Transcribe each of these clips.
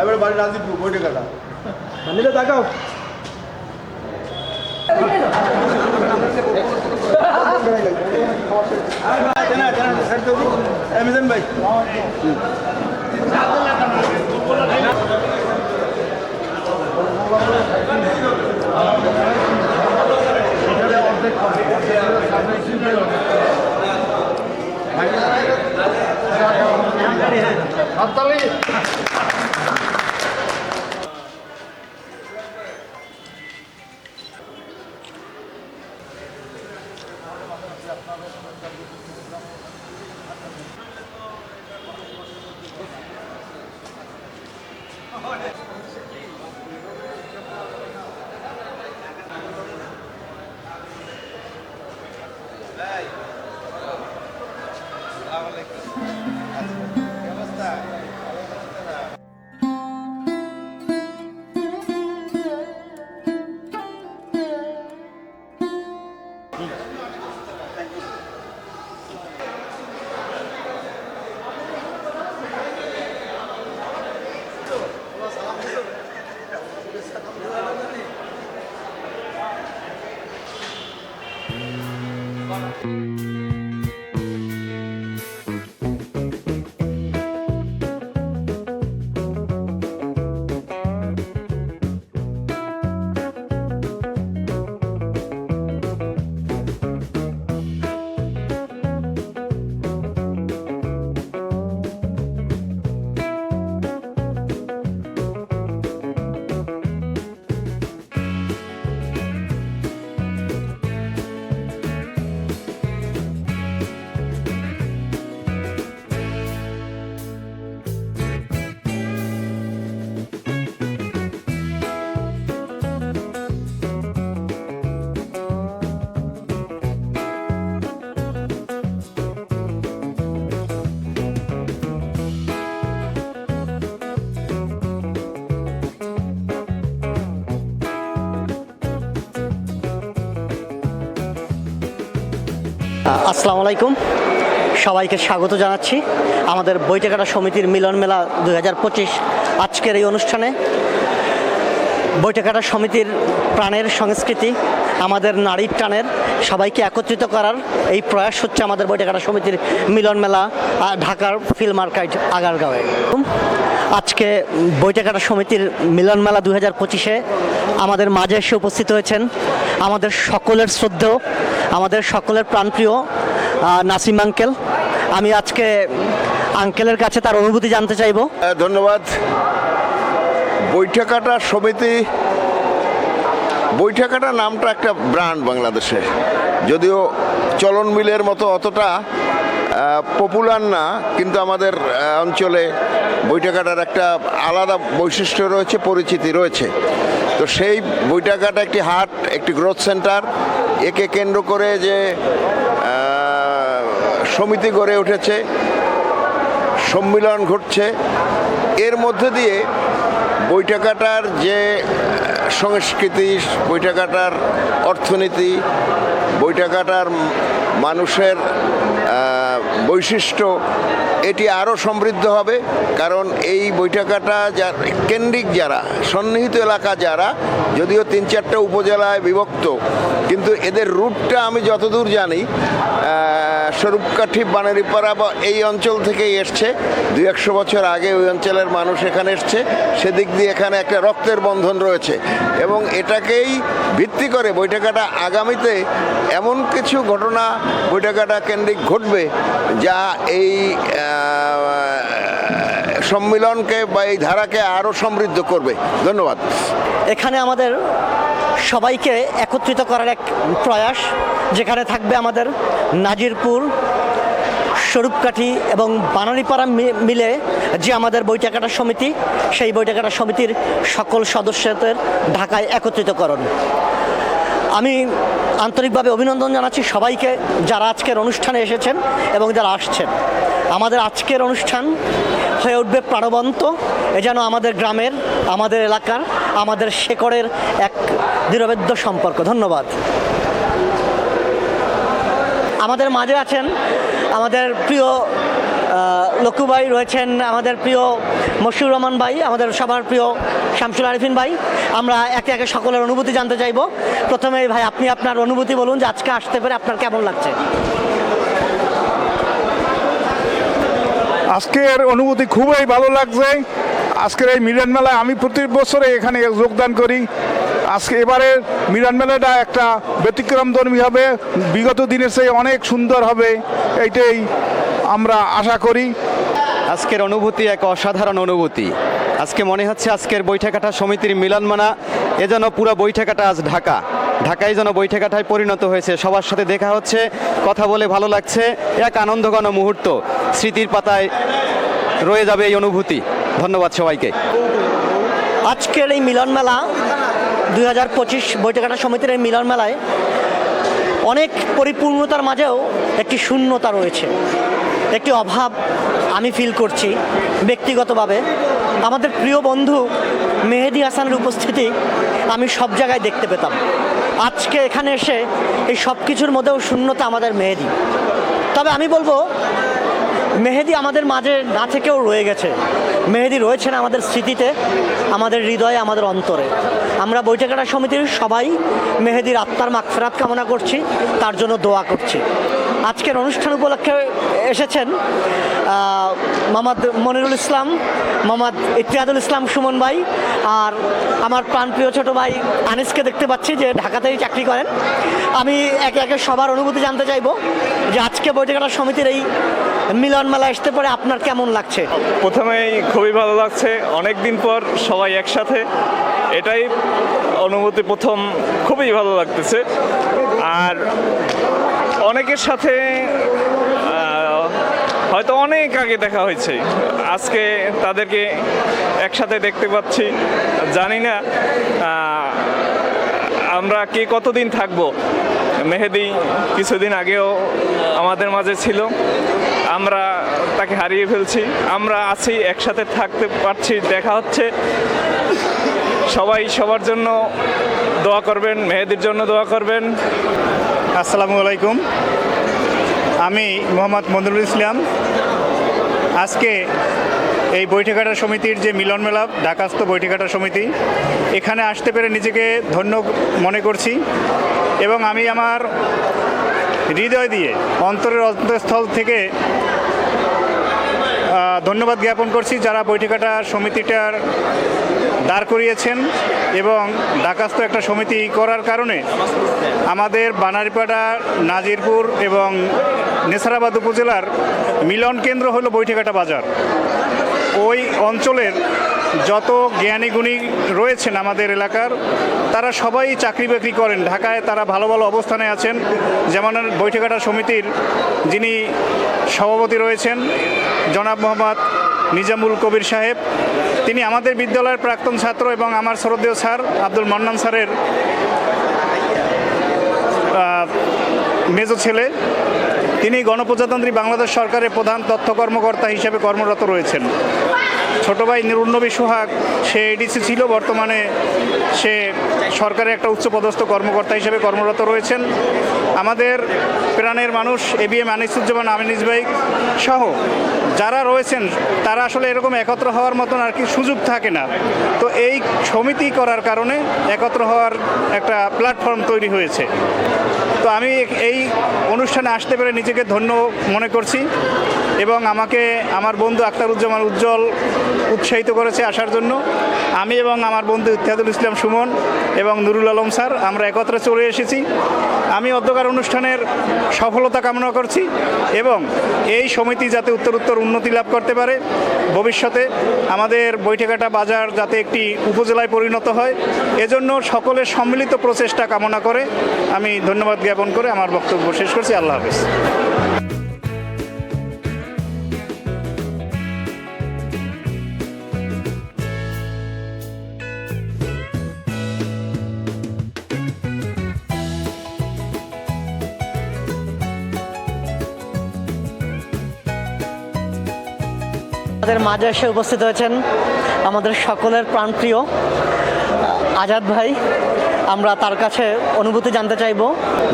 এবারে বাড়ি রাজীবপুর বইটা কাটা নিলে তাকাও অ্যামাজন ভাই আসসালামু আলাইকুম, সবাইকে স্বাগত জানাচ্ছি আমাদের বইটাকাটা সমিতির মিলন মেলা 2025 আজকের এই অনুষ্ঠানে। বইটাকাটা সমিতির প্রাণের সংস্কৃতি, আমাদের নারীর টানের সবাইকে একত্রিত করার এই প্রয়াস হচ্ছে আমাদের বইটাকাটা সমিতির মিলন মেলা ঢাকার ফিল্ম আর্কাইভ আগারগাঁওয়ে। আজকে বইটাকাটা সমিতির মিলন মেলা 2025-এ আমাদের মাঝে এসে উপস্থিত হয়েছেন আমাদের সকলের শ্রদ্ধেয়, আমাদের সকলের প্রাণপ্রিয় নাসিম আঙ্কেল। আমি আজকে আঙ্কেলের কাছে তার অনুভূতি জানতে চাইব। ধন্যবাদ। বৈঠাকাটা সমিতি, বৈঠাকাটা নামটা একটা ব্র্যান্ড বাংলাদেশে, যদিও চলন মিলের মতো অতটা পপুলার না, কিন্তু আমাদের অঞ্চলে বৈঠাকাটার একটা আলাদা বৈশিষ্ট্য রয়েছে, পরিচিতি রয়েছে। তো সেই বৈঠাকাটা একটি হাট, একটি গ্রোথ সেন্টার, একে কেন্দ্র করে যে সমিতি গড়ে উঠেছে, সম্মিলন ঘটছে, এর মধ্যে দিয়ে বৈঠাকাটার যে সংস্কৃতি, বৈঠাকাটার অর্থনীতি, বৈঠাকাটার মানুষের বৈশিষ্ট্য, এটি আরও সমৃদ্ধ হবে। কারণ এই বৈঠাকাটা কেন্দ্রিক যারা সন্নিহিত এলাকা, যারা যদিও 3-4টা উপজেলায় বিভক্ত, কিন্তু এদের রুটটা আমি যতদূর জানি স্বরূপকাঠি, বানেরিপাড়া বা এই অঞ্চল থেকেই এসছে। 200 বছর আগে ওই অঞ্চলের মানুষ এখানে এসছে, সেদিক দিয়ে এখানে একটা রক্তের বন্ধন রয়েছে। এবং এটাকেই ভিত্তি করে বৈঠাকাটা আগামীতে এমন কিছু ঘটনা বৈঠাকাটা কেন্দ্রিক ঘটবে যা এই সম্মিলনকে বা এই ধারাকে আরও সমৃদ্ধ করবে। ধন্যবাদ। এখানে আমাদের সবাইকে একত্রিত করার এক প্রয়াস, যেখানে থাকবে আমাদের নাজিরপুর, স্বরূপকাঠি এবং বানারীপাড়া মিলে যে আমাদের বইটাকাটা সমিতি, সেই বইটাকাটা সমিতির সকল সদস্যদের ঢাকায় একত্রিতকরণ। আমি আন্তরিকভাবে অভিনন্দন জানাচ্ছি সবাইকে যারা আজকের অনুষ্ঠানে এসেছেন এবং যারা আসছেন। আমাদের আজকের অনুষ্ঠান হয়ে উঠবে প্রাণবন্ত, এ যেন আমাদের গ্রামের, আমাদের এলাকার, আমাদের শেকড়ের এক দৃঢ়বেদ্য সম্পর্ক। ধন্যবাদ। আমাদের মাঝে আছেন আমাদের প্রিয় লক্ষ্মী ভাই, রয়েছেন আমাদের প্রিয় মশিউর রহমান ভাই, আমাদের সবার প্রিয় শামসুল আরিফিন ভাই। আমরা একে একে সকলের অনুভূতি জানতে চাইব। প্রথমেই ভাই, আপনি আপনার অনুভূতি বলুন যে আজকে আসতে পেরে আপনার কেমন লাগছে? আজকের অনুভূতি খুবই ভালো লাগছে। আজকের এই মিলন মেলায় আমি প্রতি বছরে এখানে যোগদান করি। আজকে এবারে মিলন মেলাটা একটা ব্যতিক্রমধর্মী হবে, বিগত দিনের চেয়ে অনেক সুন্দর হবে, এইটাই আমরা আশা করি। আজকের অনুভূতি এক অসাধারণ অনুভূতি। আজকে মনে হচ্ছে আজকের বৈঠাকাটা সমিতির মিলন মেলা এ যেন পুরো বৈঠাকাটা আজ ঢাকায় যেন বৈঠাকাটায় পরিণত হয়েছে। সবার সাথে দেখা হচ্ছে, কথা বলে ভালো লাগছে, এক আনন্দঘন মুহূর্ত, স্মৃতির পাতায় রয়ে যাবে এই অনুভূতি। ধন্যবাদ সবাইকে। আজকের এই মিলন মেলা 2025 বইটাকাটা সমিতির এই মিলন মেলায় অনেক পরিপূর্ণতার মাঝেও একটি শূন্যতা রয়েছে, একটি অভাব আমি ফিল করছি ব্যক্তিগতভাবে। আমাদের প্রিয় বন্ধু মেহেদী হাসানের উপস্থিতি আমি সব জায়গায় দেখতে পেতাম। আজকে এখানে এসে এই সব কিছুর মধ্যেও শূন্যতা আমাদের মেহেদী। তবে আমি বলবো মেহেদী আমাদের মাঝে না থেকেও রয়ে গেছে। মেহেদী রয়েছেন আমাদের স্মৃতিতে, আমাদের হৃদয়ে, আমাদের অন্তরে। আমরা বইটাকাটা সমিতির সবাই মেহেদীর আত্মার মাগফিরাত কামনা করছি, তার জন্য দোয়া করছি। আজকের অনুষ্ঠান উপলক্ষে এসেছেন মোহাম্মদ মনিরুল ইসলাম, মোহাম্মদ ইতিহাদুল ইসলাম সুমন ভাই, আর আমার প্রাণপ্রিয় ছোটো ভাই আনিসকে দেখতে পাচ্ছি যে ঢাকাতেই চাকরি করেন। আমি একে একে সবার অনুভূতি জানতে চাইবো যে আজকে বইটাকাটা সমিতির এই মিলন মেলা আসতে পারে আপনার কেমন লাগছে? প্রথমেই খুবই ভালো লাগছে, অনেক দিন পর সবাই একসাথে, এটাই অনুভূতি। প্রথম খুবই ভালো লাগতেছে। আর অনেকের সাথে হয়তো অনেক আগে দেখা হয়েছে, আজকে তাদেরকে একসাথে দেখতে পাচ্ছি। জানি না আমরা কে কতদিন থাকবো। মেহেদী কিছুদিন আগেও আমাদের মাঝে ছিল, আমরা তাকে হারিয়ে ফেলছি। আমরা আছি, একসাথে থাকতে পারছি, দেখা হচ্ছে। সবাই সবার জন্য দোয়া করবেন, মেহেদীর জন্য দোয়া করবেন। আসসালামু আলাইকুম। আমি মোহাম্মদ মনিরুল ইসলাম। আজকে এই বৈঠকাটা সমিতির যে মিলন মেলা, ঢাকাস্থ বৈঠকাটা সমিতি, এখানে আসতে পেরে নিজেকে ধন্য মনে করছি এবং আমি আমার হৃদয় দিয়ে অন্তরের অন্তঃস্থল থেকে ধন্যবাদ জ্ঞাপন করছি যারা বৈঠকাটা সমিতিটার দাঁড় করিয়েছেন এবং ঢাকাস্থ একটা সমিতি করার কারণে আমাদের বানারীপাড়া, নাজিরপুর এবং নেসারাবাদ উপজেলার মিলন কেন্দ্র হলো বৈঠকাটা বাজার। ওই অঞ্চলের যত জ্ঞানী গুণী রয়েছেন আমাদের এলাকার, তারা সবাই চাকরি বাকরি করেন, ঢাকায় তারা ভালো ভালো অবস্থানে আছেন। যেমন বৈঠকাটা সমিতির যিনি সভাপতি রয়েছেন জনাব মোহাম্মদ নিজামুল কবির সাহেব, তিনি আমাদের বিদ্যালয়ের প্রাক্তন ছাত্র এবং আমার শ্রদ্ধেয় স্যার আব্দুল মান্নান স্যারের মেজো ছেলে। তিনি গণপ্রজাতন্ত্রী বাংলাদেশ সরকারের প্রধান তথ্য কর্মকর্তা হিসেবে কর্মরত রয়েছেন। ছোট ভাই নুরুন্নবী সোহাগ, সে এডিসি ছিল, বর্তমানে সে সরকারের একটা উচ্চপদস্থ কর্মকর্তা হিসেবে কর্মরত রয়েছেন। আমাদের প্রাণের মানুষ ABM আনিসুজ্জামান আমিনিস ভাই সহ যারা রয়েছেন, তারা আসলে এরকম একত্র হওয়ার মতন আর কি সুযোগ থাকে না। তো এই সমিতি করার কারণে একত্র হওয়ার একটা প্ল্যাটফর্ম তৈরি হয়েছে। তো আমি এই অনুষ্ঠানে আসতে পেরে নিজেকে ধন্য মনে করছি এবং আমাকে আমার বন্ধু আখতারুজ্জামান উজ্জ্বল উৎসাহিত করেছে আসার জন্য। আমি এবং আমার বন্ধু ইত্তেহাদুল ইসলাম সুমন এবং নুরুল আলম স্যার আমরা একত্রে চলে এসেছি। আমি অধ্যকার অনুষ্ঠানের সফলতা কামনা করছি এবং এই সমিতি যাতে উত্তরোত্তর উন্নতি লাভ করতে পারে, ভবিষ্যতে আমাদের বৈঠকাটা বাজার যাতে একটি উপজেলায় পরিণত হয়, এজন্য সকলের সম্মিলিত প্রচেষ্টা কামনা করে আমি ধন্যবাদ জ্ঞাপন করে আমার বক্তব্য শেষ করছি। আল্লাহ হাফেজ। আমাদের মাঝে এসে উপস্থিত হয়েছেন আমাদের সকলের প্রাণপ্রিয় আজাদ ভাই। আমরা তার কাছে অনুভূতি জানতে চাইব।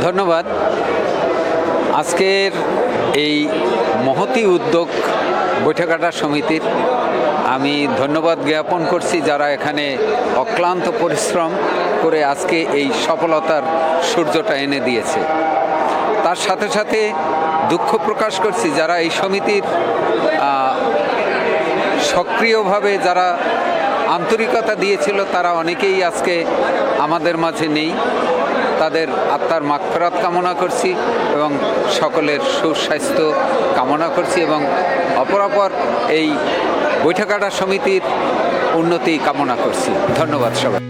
ধন্যবাদ। আজকের এই মহতী উদ্যোগ বৈঠকাটা সমিতির আমি ধন্যবাদ জ্ঞাপন করছি, যারা এখানে অক্লান্ত পরিশ্রম করে আজকে এই সফলতার সূর্যটা এনে দিয়েছে। তার সাথে সাথে দুঃখ প্রকাশ করছি যারা এই সমিতির সক্রিয়ভাবে যারা আন্তরিকতা দিয়েছিল, তারা অনেকেই আজকে আমাদের মাঝে নেই। তাদের আত্মার মাগফিরাত কামনা করছি এবং সকলের সুস্বাস্থ্য কামনা করছি এবং অপরাপর এই বৈঠকাটা সমিতির উন্নতি কামনা করছি। ধন্যবাদ সবাই।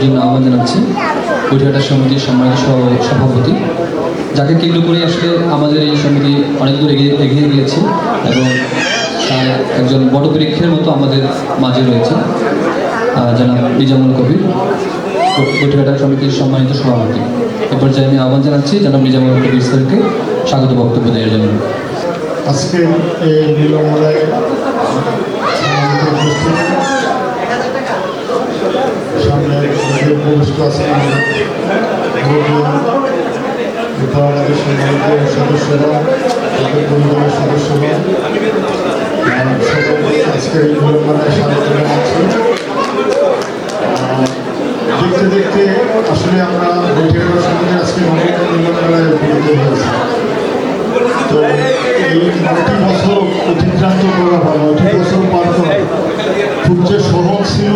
জন্য আহ্বান জানাচ্ছি বৈঠকটা সমিতির সম্মানিত সভাপতি, যাকে কেন্দ্র করে আসলে আমাদের এই সমিতি অনেক দূর এগিয়ে গিয়েছে এবং তার একজন বটবৃক্ষের মতো আমাদের মাঝে রয়েছে জনাব নিজামুল কবির, বৈঠকটা সমিতির সম্মানিত সভাপতি। এ পর্যায়ে আমি আহ্বান জানাচ্ছি জনাব নিজামুল কবির স্যারকে স্বাগত বক্তব্য দেওয়ার জন্য। আজকে এই মিলনমেলায় সামনে উপবিষ্ট আছেন সদস্যরা, তাদের পরিবারের সদস্যরা, আজকের এই মিলনমেলায় স্বাগত জানাচ্ছি। দেখতে দেখতে আসলে আমরা বৈঠকের সঙ্গে আজকে মিলনমেলায় উপনীত হয়েছি। তো এই 9টি বছর অতিক্রান্ত করা হয়, 9টি বছর পার করা খুব যে সহজ ছিল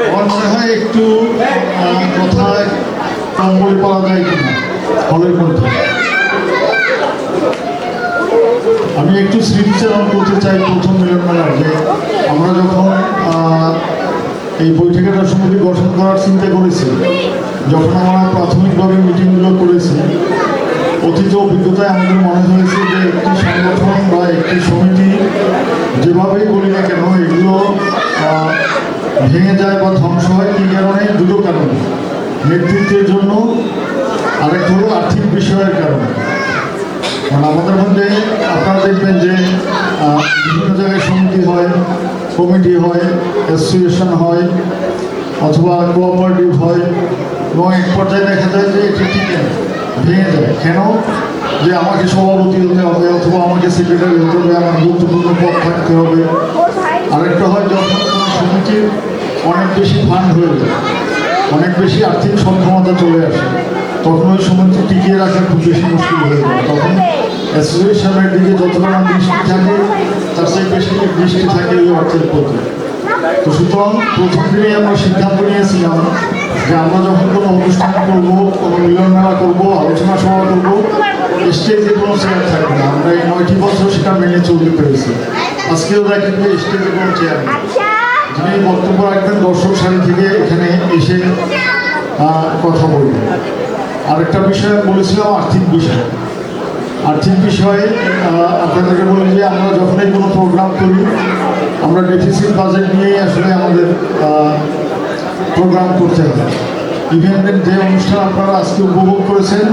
আমার মনে হয় একটু কথায় কম বলে পাওয়া যায় কিনা হলের মধ্যে। আমি একটু স্মৃতিচারণ করতে চাই প্রথম মিলনমেলার, যে আমরা যখন এই বৈঠকটা সমিতি গঠন করার চিন্তা করেছি, যখন আমরা প্রাথমিকভাবে মিটিংগুলো করেছি, অতীত অভিজ্ঞতায় আমাদের মনে হয়েছে যে একটি সংগঠন বা একটি সমিতি যেভাবেই করি না কেন এগুলো ভেঙে যায় বা ধ্বংস হয়। কী কারণে? দুটো কারণে, নেতৃত্বের জন্য, আরেকটা হলো আর্থিক বিষয়ের কারণে। কারণ আমাদের মধ্যে আপনারা দেখবেন যে বিভিন্ন জায়গায় সমিতি হয়, কমিটি হয়, অ্যাসোসিয়েশন হয়, অথবা কোঅপারেটিভ হয়, এবং এক পর্যায়ে দেখা যায় যে এটি ঠিক ভেঙে যায়। কেন? যে আমাকে সভাপতি হতে হবে, অথবা আমাকে সেক্রেটারি হতে হবে, আমার গুরুত্বপূর্ণ পদ থাকতে হবে। আরেকটা হয় যখন কোনো সমিতির অনেক বেশি ফান্ড হয়ে যায়, অনেক বেশি আর্থিক সক্ষমতা চলে আসে, তখন ওই সমিতি টিকিয়ে রাখা খুব বেশি মুশকিল হয়ে যায়। তখন অ্যাসোসিয়েশনের দিকে যতটা দৃষ্টি থাকে তার চেয়ে বেশি দৃষ্টি থাকে ওই অর্থের প্রতি। তো সুতরাং প্রথম দিনেই আমরা সিদ্ধান্ত নিয়েছিলাম যে আমরা যখন কোনো অনুষ্ঠান করবো, কোনো মিলনমেলা করবো, আলোচনা সভা করবো, স্টেজে কোনো চেয়ার থাকবে না। আমরা এই 9টি বছর সেটা মেনে চলতে পেরেছি। আজকেও দেখেন যে স্টেজে কোনো চেয়ার নেই। যিনি বক্তব্য রাখবেন দর্শক সারি থেকে এখানে এসে কথা বলবেন। আরেকটা বিষয় বলেছিলাম আর্থিক বিষয়। আর্থিক বিষয়ে আপনাদেরকে বলি যে আমরা যখনই কোনো প্রোগ্রাম করি আমরা ডেফিসিট বাজেট নিয়েই আসলে আমাদের প্রোগ্রাম করতে হবে। ইভেন্টের যে অনুষ্ঠান আপনারা আজকে উপভোগ করেছেন,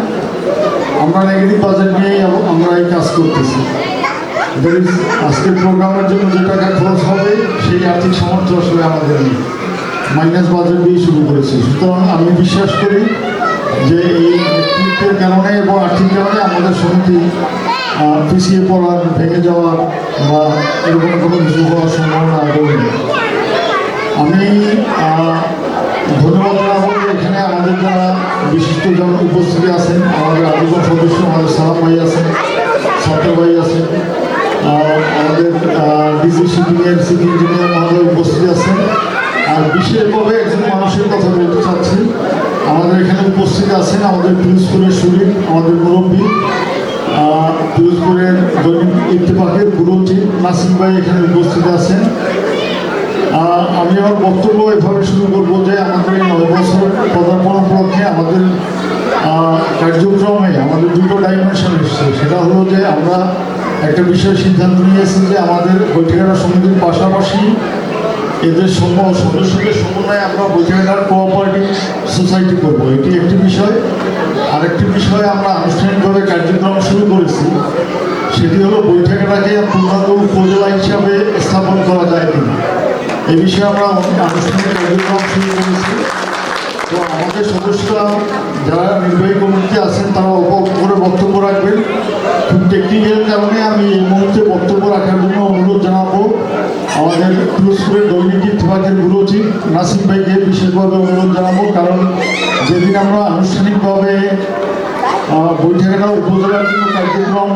আমরা নেগেটিভ বাজেট নিয়েই আমরা এই কাজ করতেছি। আজকের প্রোগ্রামের জন্য যে টাকা খরচ হবে সেই আর্থিক সামর্থ্য আসলে আমাদের নেই, মাইনাস বাজেট দিয়ে শুরু করেছি। সুতরাং আমি বিশ্বাস করি যে এই নেতৃত্বের কারণে এবং আর্থিক কারণে আমাদের সমিতি পিছিয়ে পড়ার, ভেঙে যাওয়ার বা এরকম কোনো কিছু হওয়ার সম্ভাবনা আদৌ নেই। আমি ধন্যবাদ জানাবো যে এখানে আমাদের যারা বিশিষ্টজন উপস্থিতি আছেন, আমাদের আজীবন সদস্য আমাদের সালাম ভাই আছেন, ছাত্র ভাই আছেন, আমাদের ডিজি শিপিংয়ের সিটি ইঞ্জিনিয়ার মহোদয় উপস্থিত আছেন। আর বিশেষভাবে একজন মানুষের কথা বলতে চাচ্ছি, আমাদের এখানে উপস্থিত আছেন আমাদের পিরোজপুরের শরীর, আমাদের মুরব্বী, পিরোজপুরের দৈনিক ইত্তেফাকের ব্যুরো চিফ নাসিম ভাই এখানে উপস্থিত আছেন। আমি আমার বক্তব্য এভাবে শুরু করবো যে আমাদের এই 9 বছর পদার্পণ উপলক্ষে আমাদের কার্যক্রমে আমাদের দুটো ডাইমেনশন এসছে। সেটা হলো যে আমরা একটা বিষয় সিদ্ধান্ত নিয়েছি যে আমাদের বৈঠকের সমিতির পাশাপাশি এদের সদস্যদের সমন্বয়ে আমরা বৈঠকের কোঅপারেটিভ সোসাইটি করব, এটি একটি বিষয়। আরেকটি বিষয় আমরা আনুষ্ঠানিকভাবে কার্যক্রম শুরু করেছি, সেটি হলো বৈঠকটাকে পূর্ণাঙ্গ উপজেলা হিসাবে স্থাপন করা যায় কিনা, এই বিষয়ে আমরা আনুষ্ঠানিক কার্যক্রম শুরু করেছি। তো আমাদের সদস্যরা যারা নির্বাহী কমিটিতে আছেন তারা অল্প করে বক্তব্য রাখবেন। খুব টেকনিক্যাল কারণে আমি এই মুহূর্তে বক্তব্য রাখার জন্য অনুরোধ জানাবো আমাদের পিরোজপুরের দৈনিক ইত্তেফাকের ব্যুরো চিফ নাসিম ভাইকে বিশেষভাবে অনুরোধ জানাবো। কারণ যেদিন আমরা আনুষ্ঠানিকভাবে বৈঠকটা উপজেলার জন্য কার্যক্রম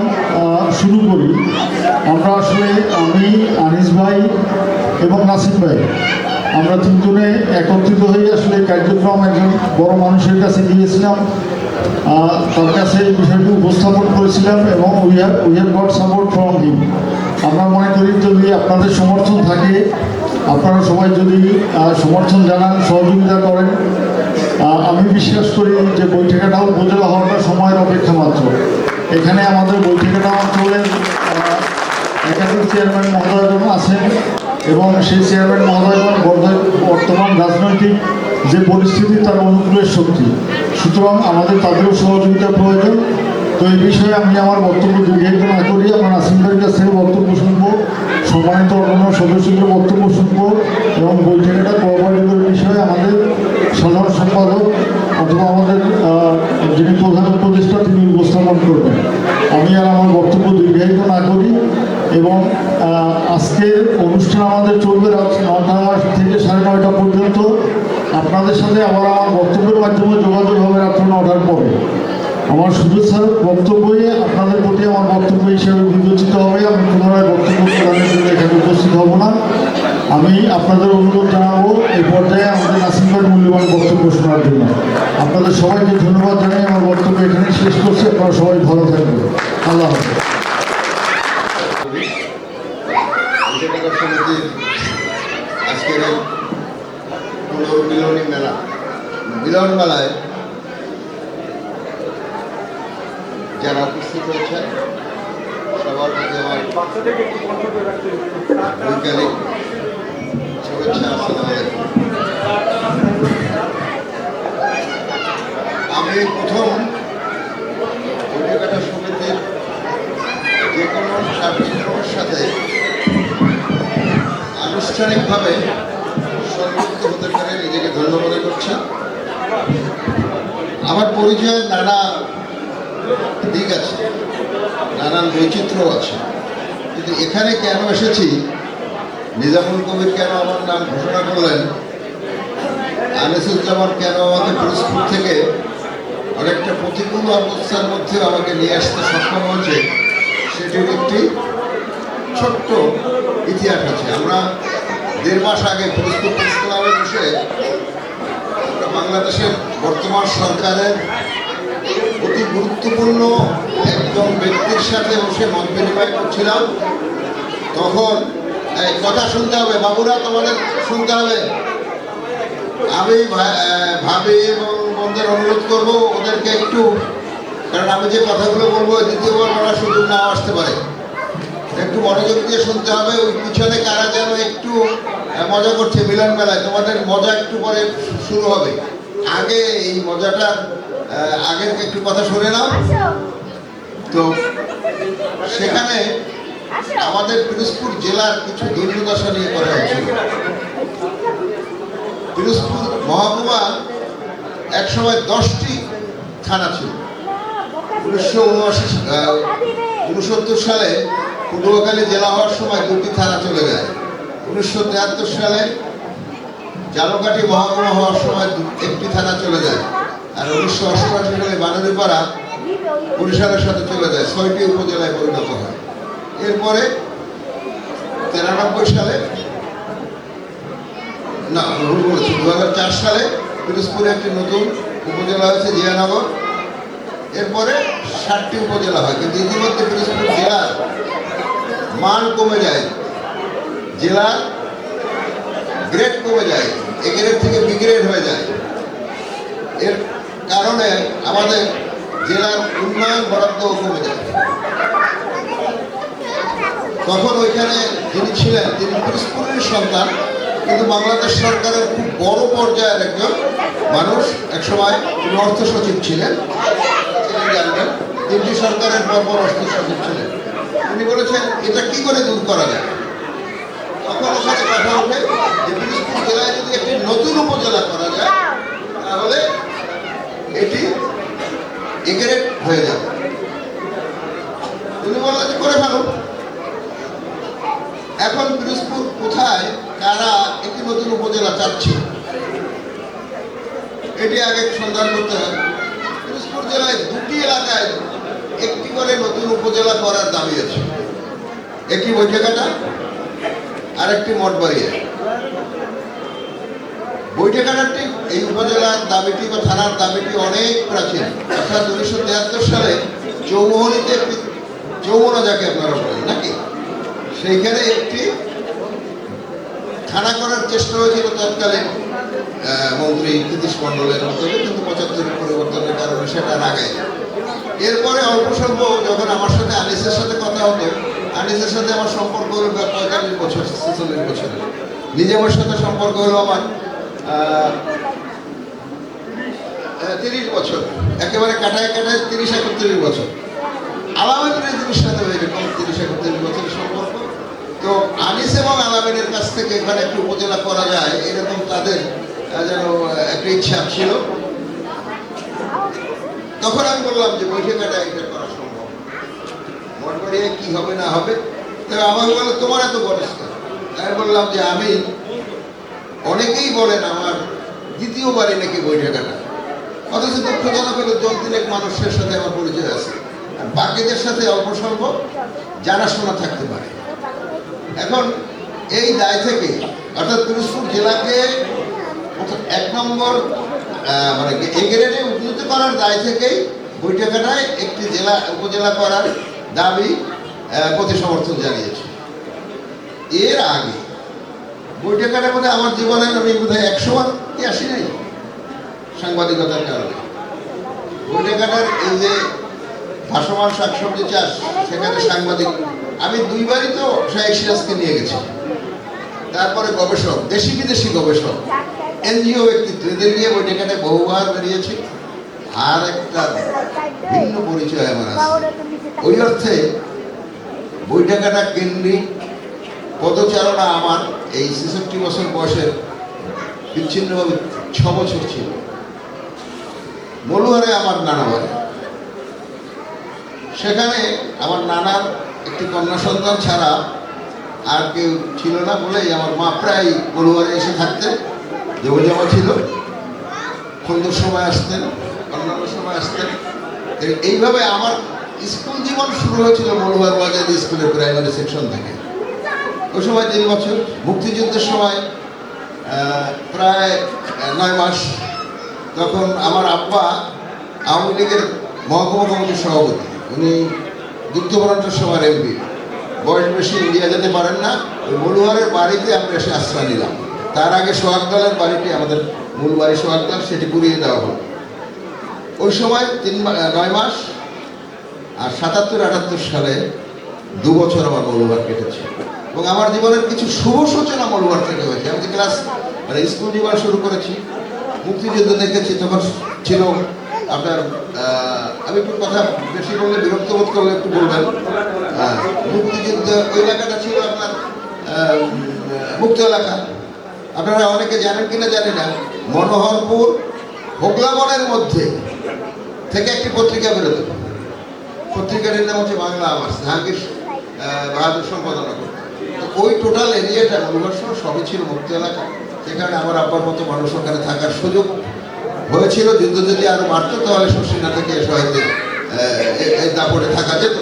শুরু করি, আমরা আসলে আমি, আনিস ভাই এবং নাসিম ভাই আমরা তিনজনে একত্রিত হয়ে আসলে কার্যক্রম একজন বড় মানুষের কাছে গিয়েছিলাম, তার কাছে এই বিষয়টি উপস্থাপন করেছিলাম এবং we have got support from him. আমরা মনে করি যদি আপনাদের সমর্থন থাকে, আপনারা সবাই যদি সমর্থন জানান, সহযোগিতা করেন, আমি বিশ্বাস করি যে বৈঠকাটা উপজেলা হওয়াটা সময়ের অপেক্ষা মাত্র। এখানে আমাদের বৈঠকাটা অঞ্চলের একাধিক চেয়ারম্যান মহোদয়গণ আছেন এবং সেই চেয়ারম্যান মহোদয়গণ বর্তমান রাজনৈতিক যে পরিস্থিতি তার অনুকূলের শক্তি, সুতরাং আমাদের তাদেরও সহযোগিতা প্রয়োজন। তো এই বিষয়ে আমি আমার বক্তব্য দীর্ঘায়িত না করি, আমার নাসিম ভাইয়ের কাছ থেকে বক্তব্য শুনবো, সম্মানিত অন্যান্য সদস্যদের বক্তব্য শুনবো এবং বৈঠকটা কোঅপারেটিভের বিষয়ে আমাদের সাধারণ সম্পাদক অথবা আমাদের যিনি প্রধান উপদেষ্টা তিনি উপস্থাপন করবেন। আমি আর আমার বক্তব্য দীর্ঘায়িত না করি এবং আজকের অনুষ্ঠান আমাদের চলবে রাত 9টা থেকে 9:30 পর্যন্ত। আপনাদের সাথে আবার আমার বক্তব্যের মাধ্যমে যোগাযোগ হবে রাত্র 9টার পরে। আমার শুভেচ্ছার বক্তব্যই আপনাদের প্রতি আমার বক্তব্য হিসেবে বিবেচিত হবে। আমি পুনরায় বক্তব্য প্রদানের জন্য এখানে উপস্থিত হব না। আমি আপনাদের অনুরোধ জানাবো এই পর্যায়ে আমাদের নাসিম ভাইয়ের মূল্যবান বক্তব্য শোনার জন্য। আপনাদের সবাইকে ধন্যবাদ জানাই। আমার বক্তব্য এখানে শেষ করছি। আপনারা সবাই ভালো থাকবেন। আল্লাহ হাফেজ। সমিতির আজকের পুনর্মিলনী মেলা, মিলন মেলায় যারা উপস্থিত হয়েছেন সবার প্রতি আমার বৈজ্ঞানিক শুভেচ্ছা। আসসালামু আলাইকুম। আমি প্রথম বৈঠকাটা সমিতির যে কোনো কার্যক্রমের সাথে আনুষ্ঠানিকভাবে সংযুক্ত হতে পারে নিজেকে ধন্য মনে করছি। আমার পরিচয়ের নানা দিক আছে, নানান বৈচিত্র্য আছে, কিন্তু এখানে কেন এসেছি, নিজামুল কবির কেন আমার নাম ঘোষণা করলেন, আনিসুজ্জামান কেন আমাকে পিরোজপুর থেকে অনেকটা প্রতিকূল অবস্থার মধ্যে আমাকে নিয়ে আসতে সক্ষম হয়েছে, সেটির একটি ছোট্ট ইতিহাস আছে। আমরা 1.5 মাস আগে পিরোজপুর প্রেস ক্লাবে বসে আমরা বাংলাদেশের বর্তমান সরকারের অতি গুরুত্বপূর্ণ একজন ব্যক্তির সাথে বসে মত বিনিময় করছিলাম। তখন কথা শুনতে হবে বাবুরা, তোমাদের শুনতে হবে। আমি ভাবি এবং বন্ধুদের অনুরোধ করবো ওদেরকে একটু, কারণ আমি যে কথাগুলো বলবো দ্বিতীয়বার বলার সুযোগ না আসতে পারে, একটু মনোযোগ দিয়ে শুনতে হবে। ওই পিছনে কারা যেন একটু মজা করছে মিলন মেলায়, তোমাদের মজা একটু পরে শুরু হবে। আগে এই মজাটা আগের একটু কথা শুনে নাও। তো সেখানে আমাদের পিরোজপুর জেলার কিছু দুর্দশা নিয়ে করা হয়েছিল। পিরোজপুর মহকুমা একসময় 10টি থানা ছিল। 1969 সালে পটুয়াখালী জেলা হওয়ার সময় 2টি থানা চলে যায়। 1973 সালে জালকাঠি মহকুমা হওয়ার সময় 1টি থানা চলে যায়। আর 1988 সালে বানারীপাড়া বরিশালের সাথে চলে যায়, 6টি উপজেলায় পরিণত হয়। এরপরে 93 সালে, না ভুল বলেছি, 2004 সালে পিরোজপুরে একটি নতুন উপজেলা হয়েছে জিয়ানগর। এরপরে 7টি উপজেলা হয়, কিন্তু ইতিমধ্যে পিরোজপুর জেলার মান কমে যায়, জেলার গ্রেড কমে যায়, এ গ্রেড থেকে বি গ্রেড হয়ে যায়। এর কারণে আমাদের জেলার উন্নয়ন বরাদ্দ কমে যায়। তখন ওইখানে যিনি ছিলেন তিনি পিরোজপুরের সন্তান, কিন্তু বাংলাদেশ সরকারের খুব বড় পর্যায়ের একজন মানুষ। একসময় তিনি অর্থ সচিব ছিলেন, জানবেন 3টি সরকারের পরপর অর্থ সচিব ছিলেন। তিনি বলেছেন এটা কি করে দূর করা যায়। তখন ওখানে কথা ওঠে যে পিরোজপুর জেলায় যদি একটি নতুন উপজেলা করা যায় তাহলে এটি এগ্রেড হয়ে যাবে। তিনি বললেন যে করে ফেলো। এখন পিরোজপুর কোথায়, কারা একটি নতুন উপজেলা চাচ্ছে, এটি আগে সন্ধান করতে হবে। পিরোজপুর জেলায় 2টি এলাকায় একটি করে নতুন উপজেলা করার দাবি আছে, একটি বৈঠকাটা আর একটি মঠবাড়িয়া। বৈঠকাটাটি এই উপজেলার দাবিটি বা থানার দাবিটি অনেক প্রাচীন, অর্থাৎ 1973 সালে চৌমোহনীতে একটি চৌমোনা, যাকে আপনারা বলেন নাকি, সেইখানে একটি থানা করার চেষ্টা হয়েছিল তৎকালীন মন্ত্রী নীতিশ মণ্ডলের উদ্যোগে, কিন্তু 75 পরিবর্তনের কারণে সেটা আগায়। এরপরে অল্প স্বল্প যখন আমার সাথে আনিসের সাথে কথা হতো, আনিসের সাথে আমার সম্পর্ক হলো 45 বছর 46 বছরের। নিজামের সাথে সম্পর্ক হলো আমার 30 বছর, একেবারে কাটায় 30-31 বছর। আলামিনের সাথে এরকম 30-31 বছরের সম্পর্ক। তো আনিস এবং আলামিনের কাছ থেকে এখানে একটু উপজেলা করা যায় এরকম তাদের যেন একটা ইচ্ছা ছিল। তখন আমি বললাম যে বৈঠকাটা এটা করা সম্ভব, মন করিয়ে কি হবে না হবে। তবে আমাকে বলে তোমার এত বয়স কেন? আমি বললাম যে আমি, অনেকেই বলেন আমার দ্বিতীয়বারই নাকি বৈঠকাটা, অথচ দুঃখজনক হলো 2-3 মানুষের সাথে আমার পরিচয় আছে, আর বাকিদের সাথে অল্প স্বল্প জানাশোনা থাকতে পারে। এখন এই দায় থেকে, অর্থাৎ পিরোজপুর জেলাকে 1 নম্বর মানে এ গ্রেডে উন্নীত করার দায় থেকেই বৈঠকাটায় একটি জেলা উপজেলা করার দাবি প্রতি সমর্থন জানিয়েছে। এর আগে বৈঠকাটা বোধহয় আমার জীবনে আমি বোধহয় 100 বার আসি নাই সাংবাদিকতার কারণে। বৈঠকাটার এই যে ভাসমান শাকসবজি চাষ, সেখানে সাংবাদিক আমি 2 বারই তো শাহেক সিরাজকে নিয়ে গেছি। তারপরে গবেষক, দেশি বিদেশি গবেষক, এনজিও ব্যক্তিত্ব, এদের নিয়ে বৈঠকাটায় বহুবার বেরিয়েছি। আর একটা ভিন্ন পরিচয় আমার আছে। ওই অর্থে বৈঠকাটা কেন্দ্রিক পদচারণা আমার এই 66 বছর বয়সের বিচ্ছিন্নভাবে 6 বছর ছিল। মলুহারে আমার নানা বাড়ি, সেখানে আমার নানার একটি কন্যা সন্তান ছাড়া আর কেউ ছিল না বলেই আমার মা প্রায় মলুহারে এসে থাকতেন। জমা ছিল, সন্ধ্যের সময় আসতেন, অন্যান্য সময় আসতেন। এইভাবে আমার স্কুল জীবন শুরু হয়েছিল মলুহার বাজার স্কুলের প্রাইমারি সেকশন থেকে। ওই সময় 3 বছর, মুক্তিযুদ্ধের সময় প্রায় 9 মাস। তখন আমার আব্বা আওয়ামী লীগের মহকুমা কমিটির সভাপতি, উনি যুদ্ধবরণের সময় এমপি, বয়স বেশি, ইন্ডিয়া যেতে পারেন না। ওই মলুহারের বাড়িতে আমরা এসে আশ্রয় নিলাম। তার আগে সোহাগদলের বাড়িটি, আমাদের মূল বাড়ি সোহাগদল, সেটি পুড়িয়ে দেওয়া হলো। ওই সময় 9 মাস। আর 77-78 সালে 2 বছর আমার মলুহার কেটেছে, এবং আমার জীবনের কিছু শুভ সূচনা মলুহার থেকে হয়েছে। আমি যে মানে স্কুল জীবন শুরু করেছি, মুক্তিযুদ্ধ দেখেছি, তখন ছিল আপনার আমি একটু কথা বেশি বললে বিরক্ত বোধ করলে একটু বলবেন। মুক্তিযুদ্ধ ওই এলাকাটা ছিল আপনার মুক্ত এলাকা। আপনারা অনেকে জানেন কিনা জানি না, মনোহরপুর হোগলাবনের মধ্যে থেকে একটি পত্রিকা বেরোত। পত্রিকাটির নাম হচ্ছে বাংলা আবাস, জাহাঙ্গীর বাহাদুর সম্পাদনা করত। তো ওই টোটাল এরিয়াটা মলুহার সবই ছিল মুক্ত এলাকা। সেখানে আমার আব্বার মতো মানুষ ওখানে থাকার সুযোগ হয়েছিল। যুদ্ধ যদি আরো বাড়তো তাহলে শর্ষিনা থেকে এসে হয়তো এই দাপটে থাকা যেত।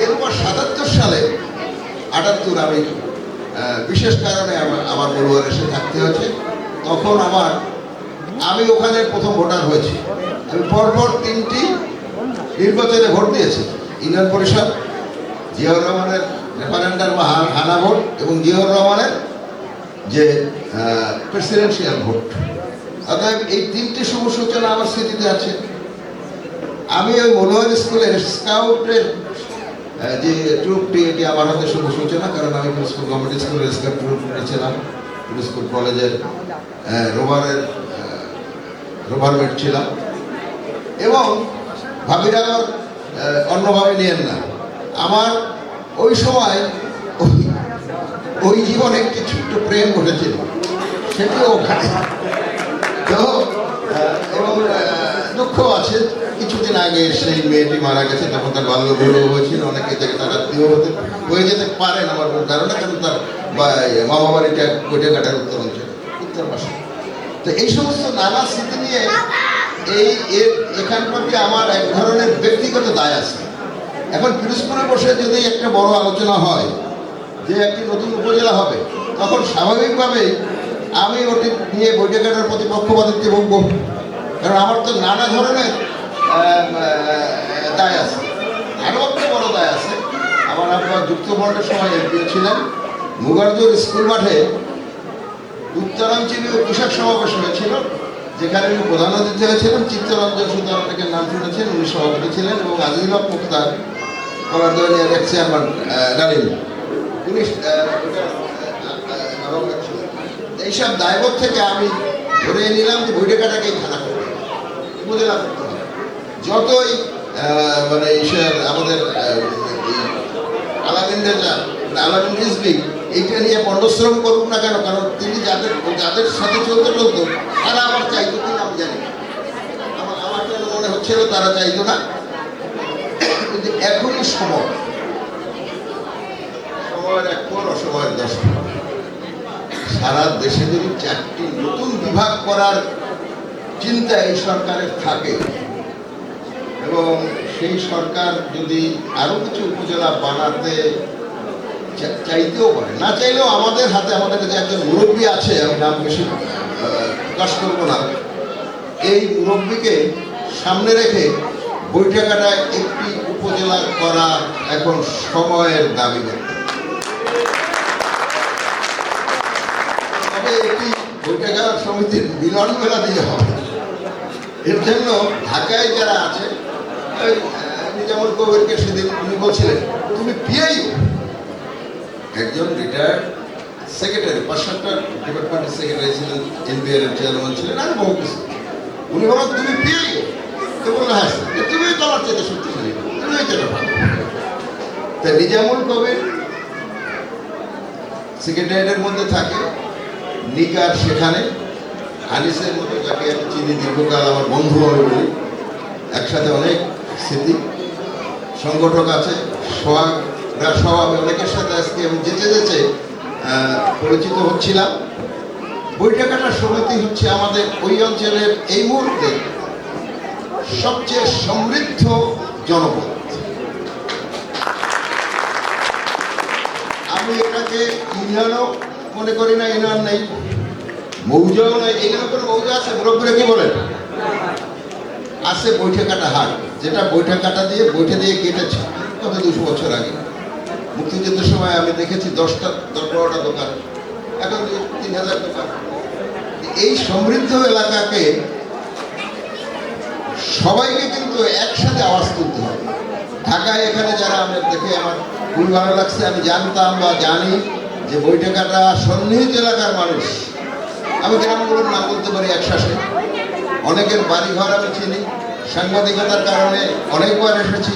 এরপর 77 সালে 78 আমি বিশেষ কারণে আমার মলুহার এসে থাকতে হয়েছে। তখন আমি ওখানে প্রথম ভোটার হয়েছি। আমি পরপর 3টি নির্বাচনে ভোট দিয়েছি, ইউনিয়ন পরিষদ, জিয়াউর রহমানের রেফারেন্ডাম বা হানা ভোট, এবং জিয়াউর রহমানের যে প্রেসিডেন্সিয়াল ভোট। অতএব এই 3টি শুভ সূচনা আমার স্মৃতিতে আছে। আমি ওই মনোহর স্কুলের স্কাউটের যে ট্রুপটি, এটি আমার হাতে শুভ সূচনা, কারণ আমি স্কুল গভর্নমেন্ট স্কুলের স্কাউট ট্রুপ ছিলাম, স্কুল কলেজের রোভার মেট ছিলাম। এবং ভাবিরা অন্যভাবে নিয়েন না, আমার ওই সময় ওই জীবনে একটি ছোট্ট প্রেম ঘটেছিল, সেটিও ওখানে। তো এবং দুঃখ আছে, কিছুদিন আগে সেই মেয়েটি মারা গেছে, তখন তার বাল্য বিবাহ হয়েছিল। অনেকে থেকে তারা হয়ে যেতে পারেন আমার ধারণা, কারণ তার মামা বাড়িটা বৈঠকাটার উত্তর পাশে। তো এই সমস্ত নানা স্মৃতি নিয়ে এখান প্রতি আমার এক ধরনের ব্যক্তিগত দায় আছে। এখন পিরোজপুরে বসে যদি একটা বড় আলোচনা হয় যে একটি নতুন উপজেলা হবে, তখন স্বাভাবিকভাবেই আমি ওটি নিয়ে বৈঠকাটার প্রতি পক্ষপাতিত্ব ভুগব, কারণ আমার তো নানা ধরনের দায় আছে। আরও একটা বড় দায় আছে, আমার আব্বা যুক্তফ্রন্টের সময় এমপিও ছিলেন। মুগারজোর স্কুল মাঠে উত্তরাঞ্চলীয় কৃষক সমাবেশ হয়েছিল, যেখানে উনি প্রধান অতিথি হয়েছিলেন। চিত্তরঞ্জন সুতার অনেকের নাম শুনেছেন, উনি সভাপতি ছিলেন, এবং আজিজুল হক মুখতার কলারদনিয়ার এক চেয়ারম্যান ডালিম, উনি এইসব দায়বোধ থেকে আমি ধরে নিলাম যে বৈঠকাটাকেই খেলা করতে উপজেলা করতে হবে। যতই মানে আমাদের আলামিন রিজভী এইটা নিয়ে পণ্ডশ্রম করুক না কেন, কারণ তিনি যাদের সাথে চলতে তারা আমার চাইতো কিনা আমি জানি না। আমার যেন মনে হচ্ছিল তারা চাইতো না, কিন্তু এখনই সময়ের এক পর অসময়ের 10 পর। সারা দেশে যদি 4টি নতুন বিভাগ করার চিন্তা এই সরকারের থাকে, এবং সেই সরকার যদি আরো কিছু উপজেলা বানাতে চাইতেও পারে, না চাইলেও আমাদের হাতে, আমাদের যে একজন মুরব্বী আছে, আমি নাম বেশি প্রকাশ করবো না, এই মুরব্বীকে সামনে রেখে বৈঠকাটায় একটি উপজেলা করা এখন সময়ের দাবি। তবে একটি বৈঠকা সমিতির মিলন মেলা দিয়ে হবে। এর জন্য ঢাকায় যারা আছে, নিজামুল কবিরকে সেদিন উনি বলছিলেন, তুমি পিআইও, একজন রিটায়ার্ড সেক্রেটারি, 5-7টা ডিপার্টমেন্টের সেক্রেটারি ছিলেন, এনবিআর এর চেয়ারম্যান ছিলেন, আর বহু কিছু। উনি বলেন তুমি পিআইও, তো বললো হ্যাঁ তুমি তোমার চেয়ে শক্তিশালী, তুমি যেটা ভালো। তা নিজামুল কবির সেক্রেটারিয়েটের মধ্যে থাকে, নিকার সেখানে, আনিসের মতো যাকে আমি চিনি দীর্ঘকাল, আমার বন্ধু আমি বলি, একসাথে অনেক স্মৃতি, সংগঠক আছে, আমি অনেকের সাথে আজকে আমি যেতে পরিচিত হচ্ছিলাম। বৈঠকাটা সমিতি হচ্ছে আমাদের ওই অঞ্চলের এই মুহূর্তে সবচেয়ে সমৃদ্ধ জনপদ। আমি এটাকে ইউনিয়নও মনে করি না, ইউনিয়ন নেই, মৌজাও নেই। এখানে কোনো মৌজা আছে? মুরব্বীরা কি বলেন? আছে বৈঠকাটা হাট, যেটা বৈঠকাটা দিয়ে কেটেছে কত 200 বছর আগে। মুক্তিযুদ্ধের সময় আমি দেখেছি 10-12টা দোকান, এখন 3000 দোকান। এই সমৃদ্ধ এলাকাকে সবাইকে কিন্তু একসাথে আওয়াজ তুলতে হবে। ঢাকায় এখানে যারা আমি দেখে আমার খুবই ভালো লাগছে, আমি জানতাম বা জানি যে বৈঠকাটা সন্নিহিত এলাকার মানুষ। আমি গ্রামগুলোর নাম বলতে পারি একসাথে, অনেকের বাড়িঘর আমি চিনি, সাংবাদিকতার কারণে অনেকবার এসেছি।